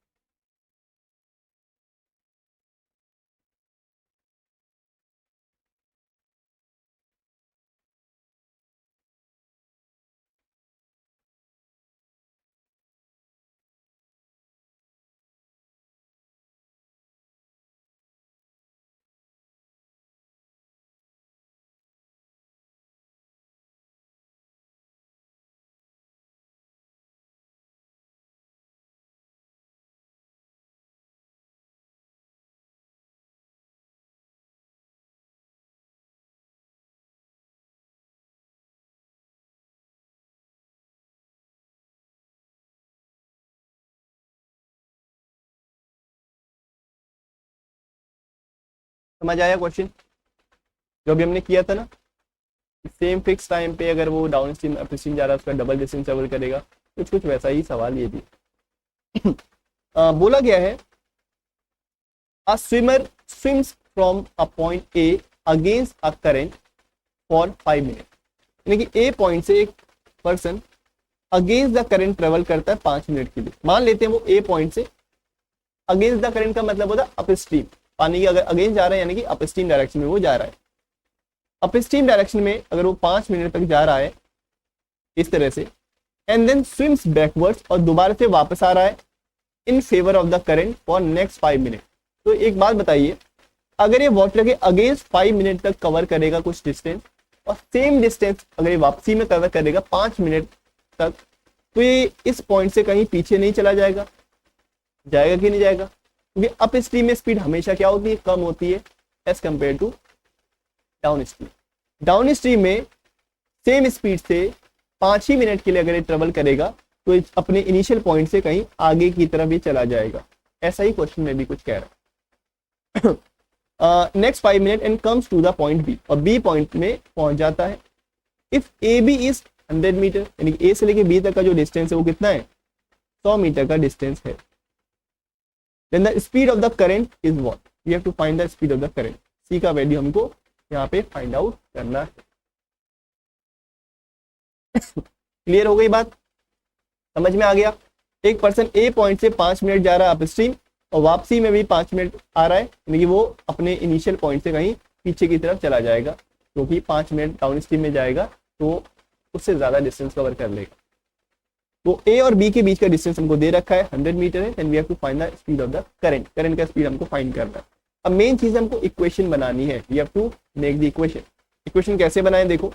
समझ आया क्वेश्चन? जो अभी हमने किया था ना, सेम फिक्स टाइम पे अगर वो डाउन स्ट्रीम अप स्ट्रीम जा रहा है उसका डबल डिस्टेंस ट्रेवल करेगा। कुछ कुछ वैसा ही सवाल ये भी। बोला गया है अ swimmer swims from a point A against a current for 5 minute, यानी कि ए पॉइंट से एक person against the current travel करता है 5 मिनट के लिए। मान लेते हैं वो ए पॉइंट से अगेंस्ट द करंट का मतलब होता है अप स्ट्रीम, पानी के अगर अगेंस्ट जा रहा है यानी कि अप स्ट्रीम डायरेक्शन में वो जा रहा है। अप स्ट्रीम डायरेक्शन में अगर वो 5 मिनट तक जा रहा है इस तरह से, एंड देन स्विम्स बैकवर्ड्स, और दोबारा से वापस आ रहा है in favour of the current for next 5 minute. तो एक बात बताइए, अगर ये वाटर के अगेंस्ट 5 मिनट तक कवर करेगा कुछ डिस्टेंस, और सेम डिस्टेंस अगर ये वापसी में कवर करेगा 5 मिनट तक, तो ये इस पॉइंट से कहीं पीछे नहीं चला जाएगा? जाएगा कि नहीं जाएगा? क्योंकि अप स्ट्रीम में स्पीड हमेशा क्या होती है? कम होती है as compare to downstream. Downstream में सेम स्पीड से 5 ही मिनट के लिए अगर ये ट्रेवल करेगा तो अपने इनिशियल पॉइंट से कहीं आगे की तरफ ही चला जाएगा। ऐसा ही क्वेश्चन में भी कुछ कह रहा है। Next 5 minute and comes to the point B, और बी पॉइंट में पहुंच जाता है। If A B is 100 metre, यानी ए से लेके बी तक का जो डिस्टेंस है वो कितना है? 100 मीटर का डिस्टेंस है। Then the speed of the current is what? We have to find the speed of the current. C का वैल्यू हमको यहाँ पे फाइंड आउट करना है। क्लियर हो गई बात? समझ में आ गया? एक पर्सन ए पॉइंट से 5 मिनट जा रहा है अपस्ट्रीम, और वापसी में भी 5 मिनट आ रहा है, यानी कि वो अपने इनिशियल पॉइंट से कहीं पीछे की तरफ चला जाएगा, क्योंकि 5 मिनट डाउन स्ट्रीम में जाएगा तो उससे ज्यादा डिस्टेंस कवर कर लेगा। तो ए और बी के बीच का डिस्टेंस हमको दे रखा है 100 मीटर है, and we have to find the speed of the current. Current का स्पीड हमको फाइंड करना है। अब मेन चीज हमको इक्वेशन बनानी है। We have to make the equation. Equation कैसे बनाएं देखो।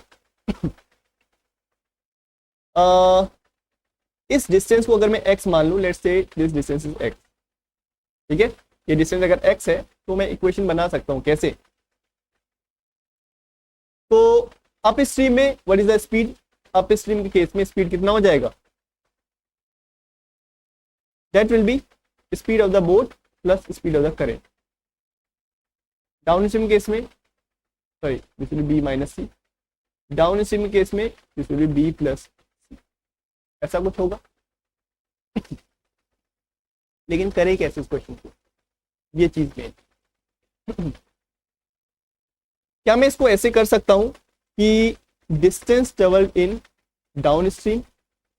इस डिस्टेंस को अगर मैं x मान लूं, let's say this distance is x, ठीक है, ये डिस्टेंस अगर x है तो मैं इक्वेशन बना सकता हूं। कैसे? तो अप स्ट्रीम में what is the speed? Up stream के केस में स्पीड कितना हो जाएगा? That will be speed of the boat plus speed of the current. Down stream case में sorry this will be minus C. Down stream case में this will be B plus C. ऐसा कुछ होगा। लेकिन करें कैसे इस क्वेश्चन को? ये चीज में क्या मैं इसको ऐसे कर सकता हूं कि distance travelled in down stream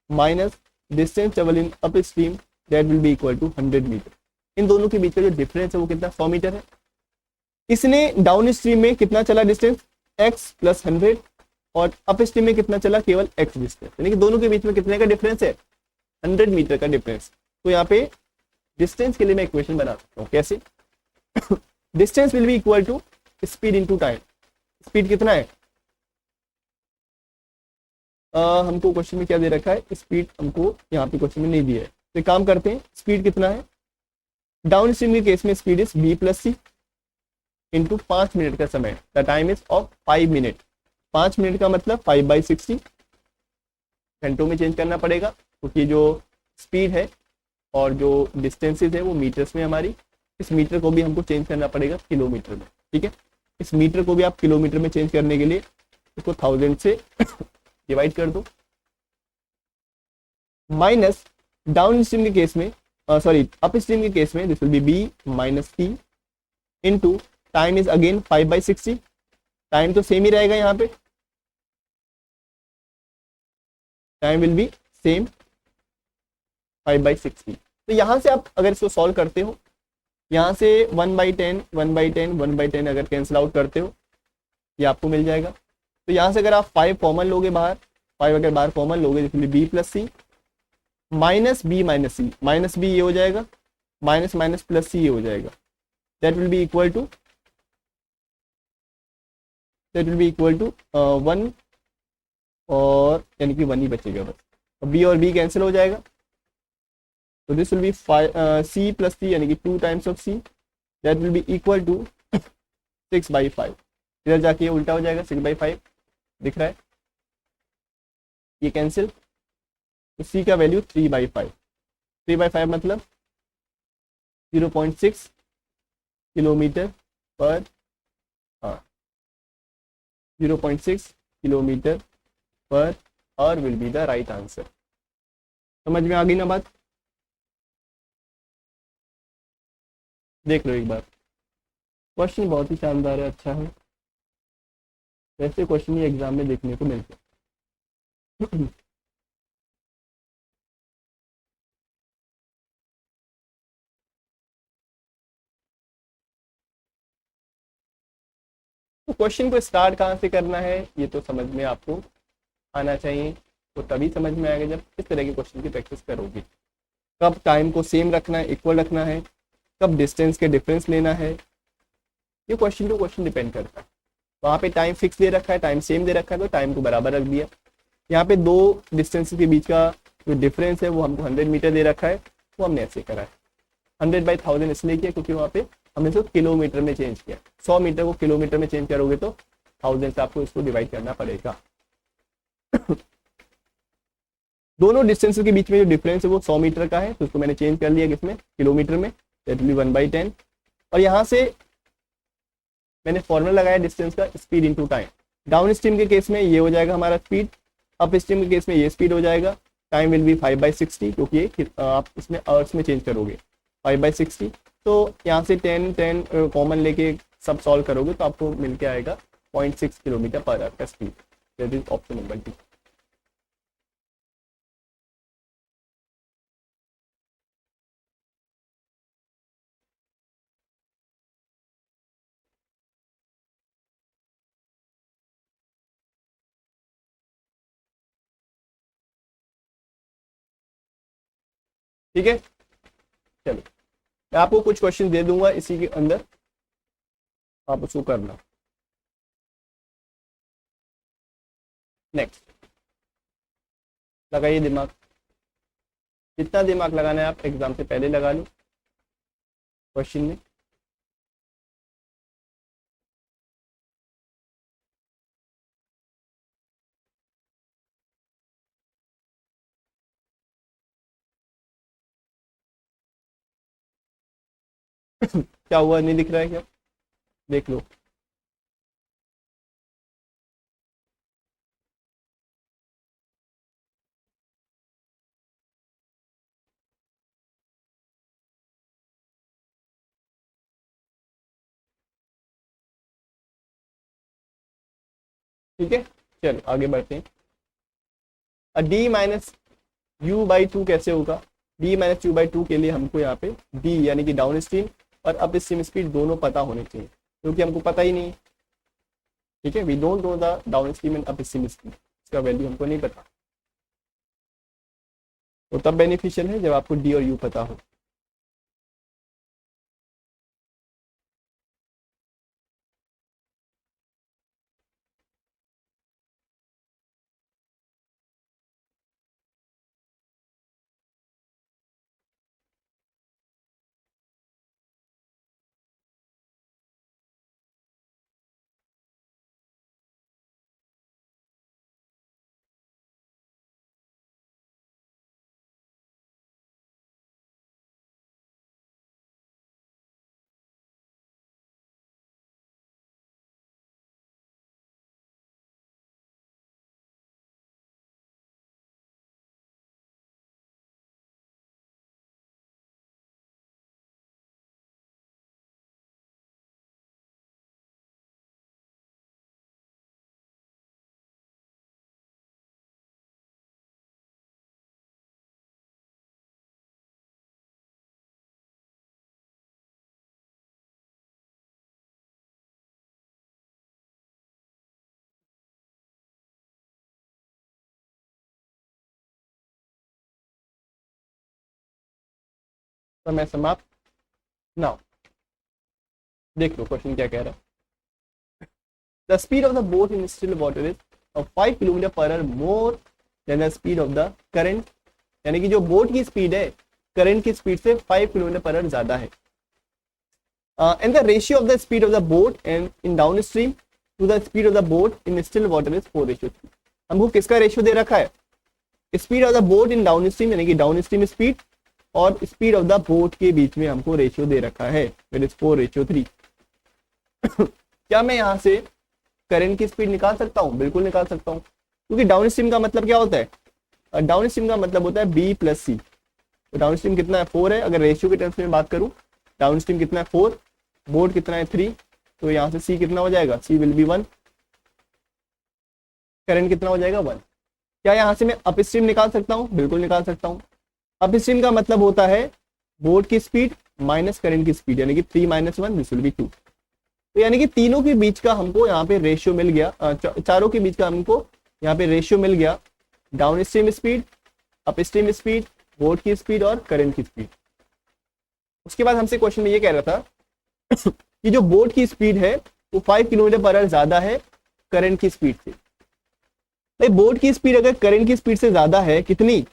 minus distance travelled in up stream, that will be equal to 100 metre. इन दोनों के बीच का जो डिफरेंस है वो कितना? 100 मीटर है। इसने डाउन स्ट्रीम में कितना चला डिस्टेंस? x प्लस 100, और अप स्ट्रीम में कितना चला? केवल x डिस्टेंस, यानी कि दोनों के बीच में कितने का डिफरेंस है? 100 मीटर का डिफरेंस। तो यहाँ पे डिस्टेंस के लिए मैं इक्वेशन बना सकता हूँ। कैसे? Distance will be equal to speed into time. Speed कितना है? हमको क्वेश्चन में क्या दे रखा है? स्पीड हमको यहाँ पे क्वेश्चन में नहीं दिया है, तो काम करते हैं। स्पीड कितना है? डाउन स्ट्रीम के केस में speed is b plus C into 5 minute का समय। The time is of 5 minute. 5 minute का मतलब 5/60 घंटों में चेंज करना पड़ेगा, क्योंकि जो स्पीड है और जो डिस्टेंसेज है वो मीटर्स में हमारी। इस मीटर को भी हमको चेंज करना पड़ेगा किलोमीटर में, ठीक है। इस मीटर को भी आप किलोमीटर में चेंज करने के लिए इसको 1000 से डिवाइड कर दो। माइनस डाउन स्ट्रीम के केस में सॉरी अप स्ट्रीम के केस में this will be B minus T into time is again 5/60। Time तो सेम ही रहेगा, यहाँ पे टाइम विल बी सेम 5/60। तो यहाँ से आप अगर इसको सॉल्व करते हो, यहाँ से 1/10 1/10 1/10 अगर कैंसिल आउट करते हो, ये आपको मिल जाएगा। तो यहाँ से अगर आप 5 कॉमन लोगे बाहर, 5 अगर बाहर कॉमन लोगे तो बी प्लस सी माइनस बी माइनस सी, माइनस बी ये हो जाएगा, माइनस माइनस प्लस सी ये हो जाएगा। That will be equal to 1, और यानी कि 1 ही बचेगा बस। बी और बी कैंसिल हो जाएगा, तो this will be C plus C यानी कि 2 times of C. That will be equal to 6/5। इधर जाके ये उल्टा हो जाएगा, 6/5 दिख रहा है, ये कैंसिल। तो सी का वैल्यू 3/5। 3/5 मतलब 0.6 किलोमीटर पर 0.6 kilometre per hour will be the right answer. समझ में आ गई ना बात? देख लो एक बार, क्वेश्चन बहुत ही शानदार है, अच्छा है। ऐसे क्वेश्चन ही एग्जाम में देखने को मिलते हैं। तो क्वेश्चन को स्टार्ट कहाँ से करना है ये तो समझ में आपको आना चाहिए, तो तभी समझ में आएगा जब इस तरह के क्वेश्चन की प्रैक्टिस करोगे। कब टाइम को सेम रखना है, इक्वल रखना है, कब डिस्टेंस के डिफरेंस लेना है, ये क्वेश्चन टू क्वेश्चन डिपेंड करता है। वहाँ पे टाइम फिक्स दे रखा है, टाइम सेम दे रखा है, तो टाइम को बराबर रख दिया। यहाँ पे दो डिस्टेंस के बीच का जो डिफरेंस है वो हमको 100 मीटर दे रखा है, वो हमने ऐसे करा है। 100/1000 इसलिए किया क्योंकि वहाँ पे हमने इसको किलोमीटर में चेंज किया। 100 मीटर को किलोमीटर में चेंज करोगे तो 1000 से आपको इसको डिवाइड करना पड़ेगा। दोनों डिस्टेंस के बीच में जो डिफरेंस है वो 100 मीटर का है, तो उसको मैंने चेंज कर लिया किसमें, किलोमीटर में, दैट विल बी 1/10। और यहाँ से मैंने फॉर्मूला लगाया डिस्टेंस का, speed into time. Down stream के केस में ये हो जाएगा हमारा स्पीड, अप स्ट्रीम के केस में ये स्पीड हो जाएगा। टाइम विल बी 5/60 क्योंकि आप इसमें आवर्स में चेंज करोगे 5/60। तो यहाँ से 10 कॉमन लेके सब सॉल्व करोगे तो आपको मिल के आएगा 0.6 किलोमीटर पर आवर का speed. That is option number D. ठीक है, चलो मैं आपको कुछ क्वेश्चन दे दूंगा इसी के अंदर, आप उसको करना। नेक्स्ट, लगाइए दिमाग, जितना दिमाग लगाना है आप एग्जाम से पहले लगा लो क्वेश्चन में। क्या हुआ, नहीं दिख रहा है क्या? देख लो। ठीक है, चलो आगे बढ़ते हैं। D-U/2 कैसे होगा? D-U/2 के लिए हमको यहाँ पे D यानी कि डाउन स्ट्रीम और अप स्ट्रीम स्पीड दोनों पता होने चाहिए, क्योंकि हमको पता ही नहीं। ठीक है, we don't know the downstream and upstream speed, इसका वैल्यू हमको नहीं पता। तो तब बेनिफिशियल है जब आपको D और U पता हो। समय समाप्त। नाउ देख लो क्वेश्चन क्या कह रहा है। The speed of the boat in still water is 5 kilometre per our more than the speed of the current, यानी कि जो बोट की स्पीड है करंट की स्पीड से 5 किलोमीटर पर आवर ज्यादा है। And the ratio of the speed of the boat and in down stream to the speed of the boat in still water is 4:3। हमको किसका रेशियो दे रखा है? Speed of the boat in down stream यानी कि down stream speed और speed of the boat के बीच में हमको रेशियो दे रखा है, इट इज 4:3। क्या मैं यहाँ से करंट की स्पीड निकाल सकता हूँ? बिल्कुल निकाल सकता हूँ, क्योंकि डाउन स्ट्रीम का मतलब क्या होता है? डाउन स्ट्रीम का मतलब होता है बी प्लस सी। तो डाउन स्ट्रीम कितना है? 4 है। अगर रेशियो के टर्म्स में बात करूँ, डाउन स्ट्रीम कितना है? 4, बोर्ड कितना है? 3। तो यहाँ से सी कितना हो जाएगा? सी विल बी 1। करंट कितना हो जाएगा? 1। क्या यहाँ से मैं अप स्ट्रीम निकाल सकता हूँ? बिल्कुल निकाल सकता हूँ। अप स्ट्रीम का मतलब होता है बोर्ड की स्पीड माइनस करंट की स्पीड, यानी कि 3 - 1 दिस विल बी 2। तो यानी कि तीनों के बीच का हमको यहाँ पे रेशियो मिल गया, चारों के बीच का हमको यहाँ पे रेशियो मिल गया। Down stream speed, up stream speed, board की स्पीड और करंट की स्पीड। उसके बाद हमसे क्वेश्चन में ये कह रहा था कि जो बोर्ड की स्पीड है वो 5 किलोमीटर पर आवर ज्यादा है करंट की स्पीड से। भाई बोर्ड की स्पीड अगर करंट की स्पीड से ज्यादा है, कितनी?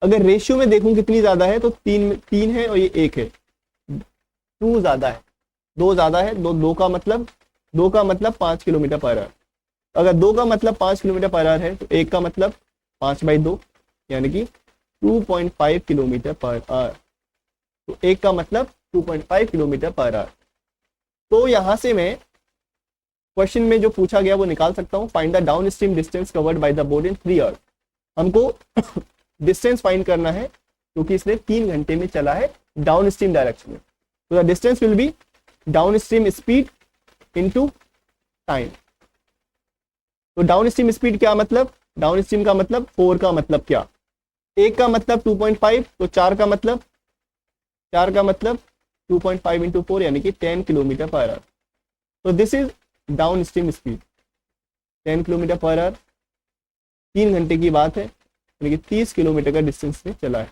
अगर रेशियो में देखूं कितनी ज्यादा है, तो 3 है और ये 1 है। 2 ज्यादा है, 2 ज्यादा है। दो का मतलब 5 किलोमीटर पर आवर। अगर 2 का मतलब 5 किलोमीटर पर आवर है, तो 1 का मतलब 5/2, यानी कि 2.5 किलोमीटर पर आवर। तो 1 का मतलब 2.5 किलोमीटर पर आवर। तो यहां से मैं क्वेश्चन में जो पूछा गया वो निकाल सकता हूँ। Find the down stream distance covered by the board in 3 hours. हमको डिस्टेंस फाइंड करना है, क्योंकि इसने 3 घंटे में चला है डाउन स्ट्रीम डायरेक्शन में। तो the distance will be down stream speed into time. तो डाउन स्ट्रीम स्पीड क्या मतलब? डाउन स्ट्रीम का मतलब 4 का मतलब क्या? 1 का मतलब 2.5, तो 4 का मतलब 2.5 इंटू 4, यानी कि 10 किलोमीटर पर आवर। तो this is down stream speed 10 kilometre per hour. 3 घंटे की बात है, यानी कि 30 किलोमीटर का डिस्टेंस में चला है,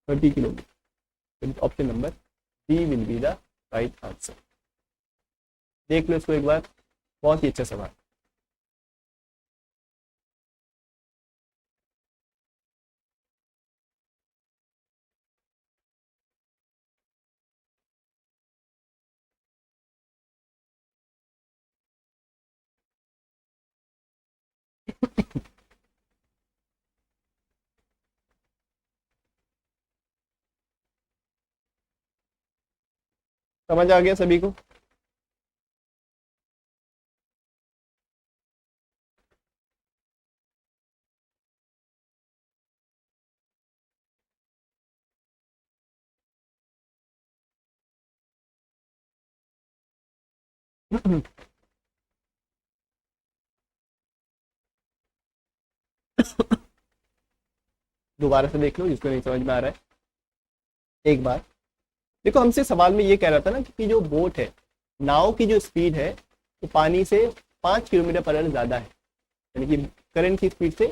30 kilometre. Option number D will be the right answer. देख लो इसको एक बार, बहुत ही अच्छा सवाल। समझ आ गया सभी को? दोबारा से देख लो जिसको नहीं समझ में आ रहा है एक बार। देखो हमसे सवाल में ये कह रहा था ना कि जो बोट है, नाव की जो स्पीड है वो पानी से 5 किलोमीटर पर आवर ज्यादा है, यानी कि करंट की स्पीड से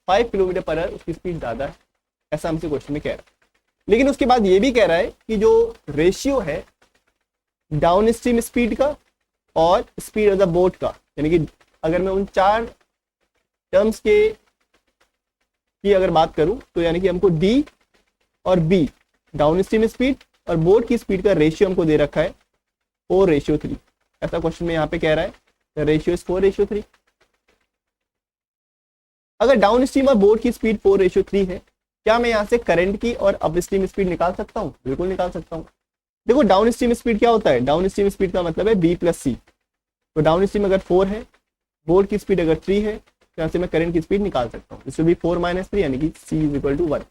5 किलोमीटर पर आवर उसकी स्पीड ज्यादा है। ऐसा हमसे क्वेश्चन में कह रहा है। लेकिन उसके बाद ये भी कह रहा है कि जो रेशियो है डाउन स्ट्रीम स्पीड का और स्पीड ऑफ द बोट का, यानी कि अगर मैं उन 4 टर्म्स के की अगर बात करूं, तो यानी कि हमको डी और बी, डाउन स्ट्रीम स्पीड और बोट की स्पीड का रेशियो हमको दे रखा है 4:3। ऐसा क्वेश्चन में यहाँ पे कह रहा है रेशियो इज 4:3। अगर डाउन स्ट्रीम और बोट की स्पीड 4:3 है, क्या मैं यहाँ से करंट की और अप स्ट्रीम स्पीड निकाल सकता हूँ? बिल्कुल निकाल सकता हूँ। देखो डाउन स्ट्रीम स्पीड क्या होता है? डाउन स्ट्रीम स्पीड का मतलब है बी प्लस सी। तो डाउन स्ट्रीम अगर 4 है, बोट की स्पीड अगर 3 है, तो यहाँ से मैं करंट की स्पीड निकाल सकता हूँ। दिस विल बी 4 - 3, यानी कि सी इज इक्वल टू 1।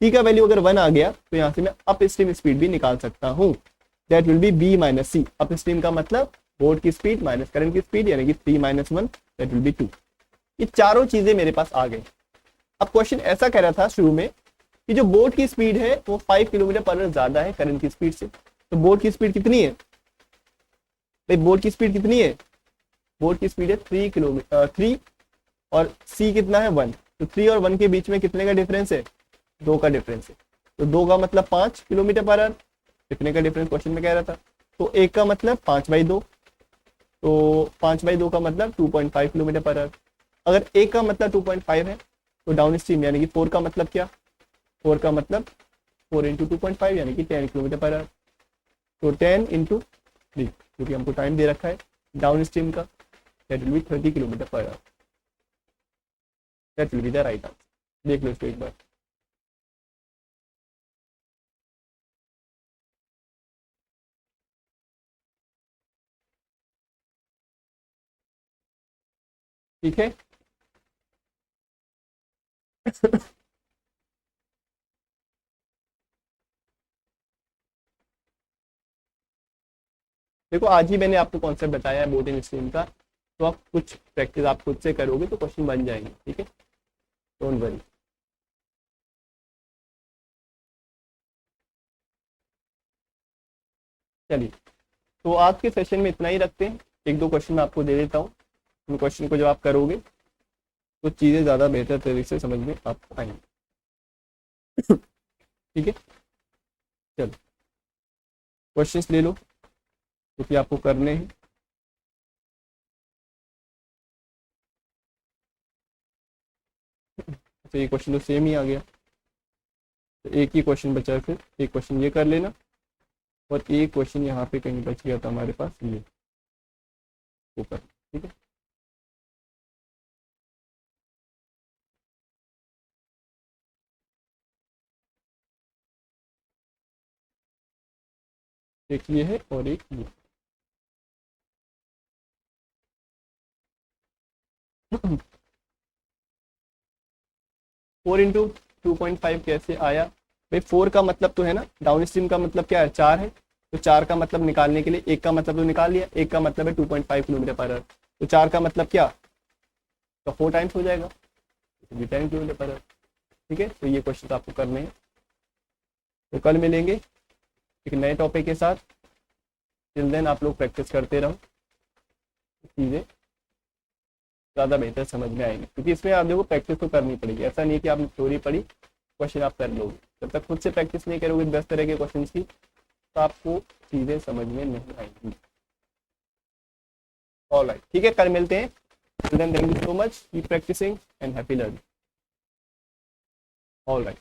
सी का वैल्यू अगर 1 आ गया, तो यहाँ से मैं अप स्ट्रीम स्पीड भी निकाल सकता हूँ। That will be B minus C. Upstream का मतलब बोट की स्पीड माइनस करंट की स्पीड, यानी कि 3 - 1 दैट विल बी 2। ये चारों चीजें मेरे पास आ गई। अब क्वेश्चन ऐसा कह रहा था शुरू में कि जो बोट की स्पीड है वो 5 किलोमीटर पर आवर ज्यादा है करंट की स्पीड से। तो बोट की स्पीड कितनी है भाई? बोट की स्पीड कितनी है? बोट की स्पीड है 3 किलोमीटर 3, और सी कितना है? 1। तो 3 और 1 के बीच में कितने का डिफरेंस है? 2 का डिफरेंस है। तो 2 का मतलब 5 किलोमीटर पर आवर। कितने का डिफरेंस क्वेश्चन में कह रहा था? तो 1 का मतलब 5/2। तो 5/2 का मतलब 2.5 किलोमीटर पर आवर। अगर 1 का मतलब 2.5 है, तो डाउन स्ट्रीम यानी कि 4 का मतलब क्या? 4 का मतलब 4 इंटू 2.5, यानी कि 10 किलोमीटर पर आवर। तो 10 इंटू 3, क्योंकि हमको टाइम दे रखा है डाउन स्ट्रीम का, that will B 30 kilometre per our. That will be the right answer. देख लो इसको एक बार। ठीक है। देखो आज ही मैंने आपको कॉन्सेप्ट बताया है बोर्ड एंड स्ट्रीम का, तो आप कुछ प्रैक्टिस आप खुद से करोगे तो क्वेश्चन बन जाएंगे, ठीक है, डोंट वरी। चलिए, तो आज के सेशन में इतना ही रखते हैं। एक दो क्वेश्चन मैं आपको दे देता हूँ, उन क्वेश्चन को जब आप करोगे तो चीज़ें ज़्यादा बेहतर तरीके से समझ में आपको आएंगी। ठीक है, चलो क्वेश्चंस ले लो क्योंकि आपको करने हैं। तो ये क्वेश्चन तो सेम ही आ गया, तो एक ही क्वेश्चन बचा है, फिर एक क्वेश्चन ये कर लेना और एक क्वेश्चन यहाँ पे कहीं बच गया था हमारे पास, ये ऊपर, ठीक है। एक ये है और एक ये। 4 × 2.5 कैसे आया भाई? 4 का मतलब तो है ना, डाउन स्ट्रीम का मतलब क्या है, 4 है, तो 4 का मतलब निकालने के लिए एक का मतलब तो निकाल लिया, एक का मतलब है 2.5 किलोमीटर पर आवर, तो 4 का मतलब क्या, तो 4 टाइम्स हो जाएगा, 10 किलोमीटर पर आवर, ठीक है। तो ये क्वेश्चन आपको करने हैं। तो कल मिलेंगे एक नए टॉपिक के साथ। टिल देन आप लोग प्रैक्टिस करते रहो, चीज़ें ज़्यादा बेहतर समझ में आएंगी, क्योंकि इसमें आप देखो प्रैक्टिस तो करनी पड़ेगी। ऐसा नहीं कि आपने थ्योरी पढ़ी क्वेश्चन आप कर लोगे, जब तक खुद से प्रैक्टिस नहीं करोगे 10 तरह के क्वेश्चन की तो आपको चीज़ें समझ में नहीं आएंगी। ऑलराइट, ठीक है, कल मिलते हैं। Till then thank you so much, keep practising and happy learning. Alright.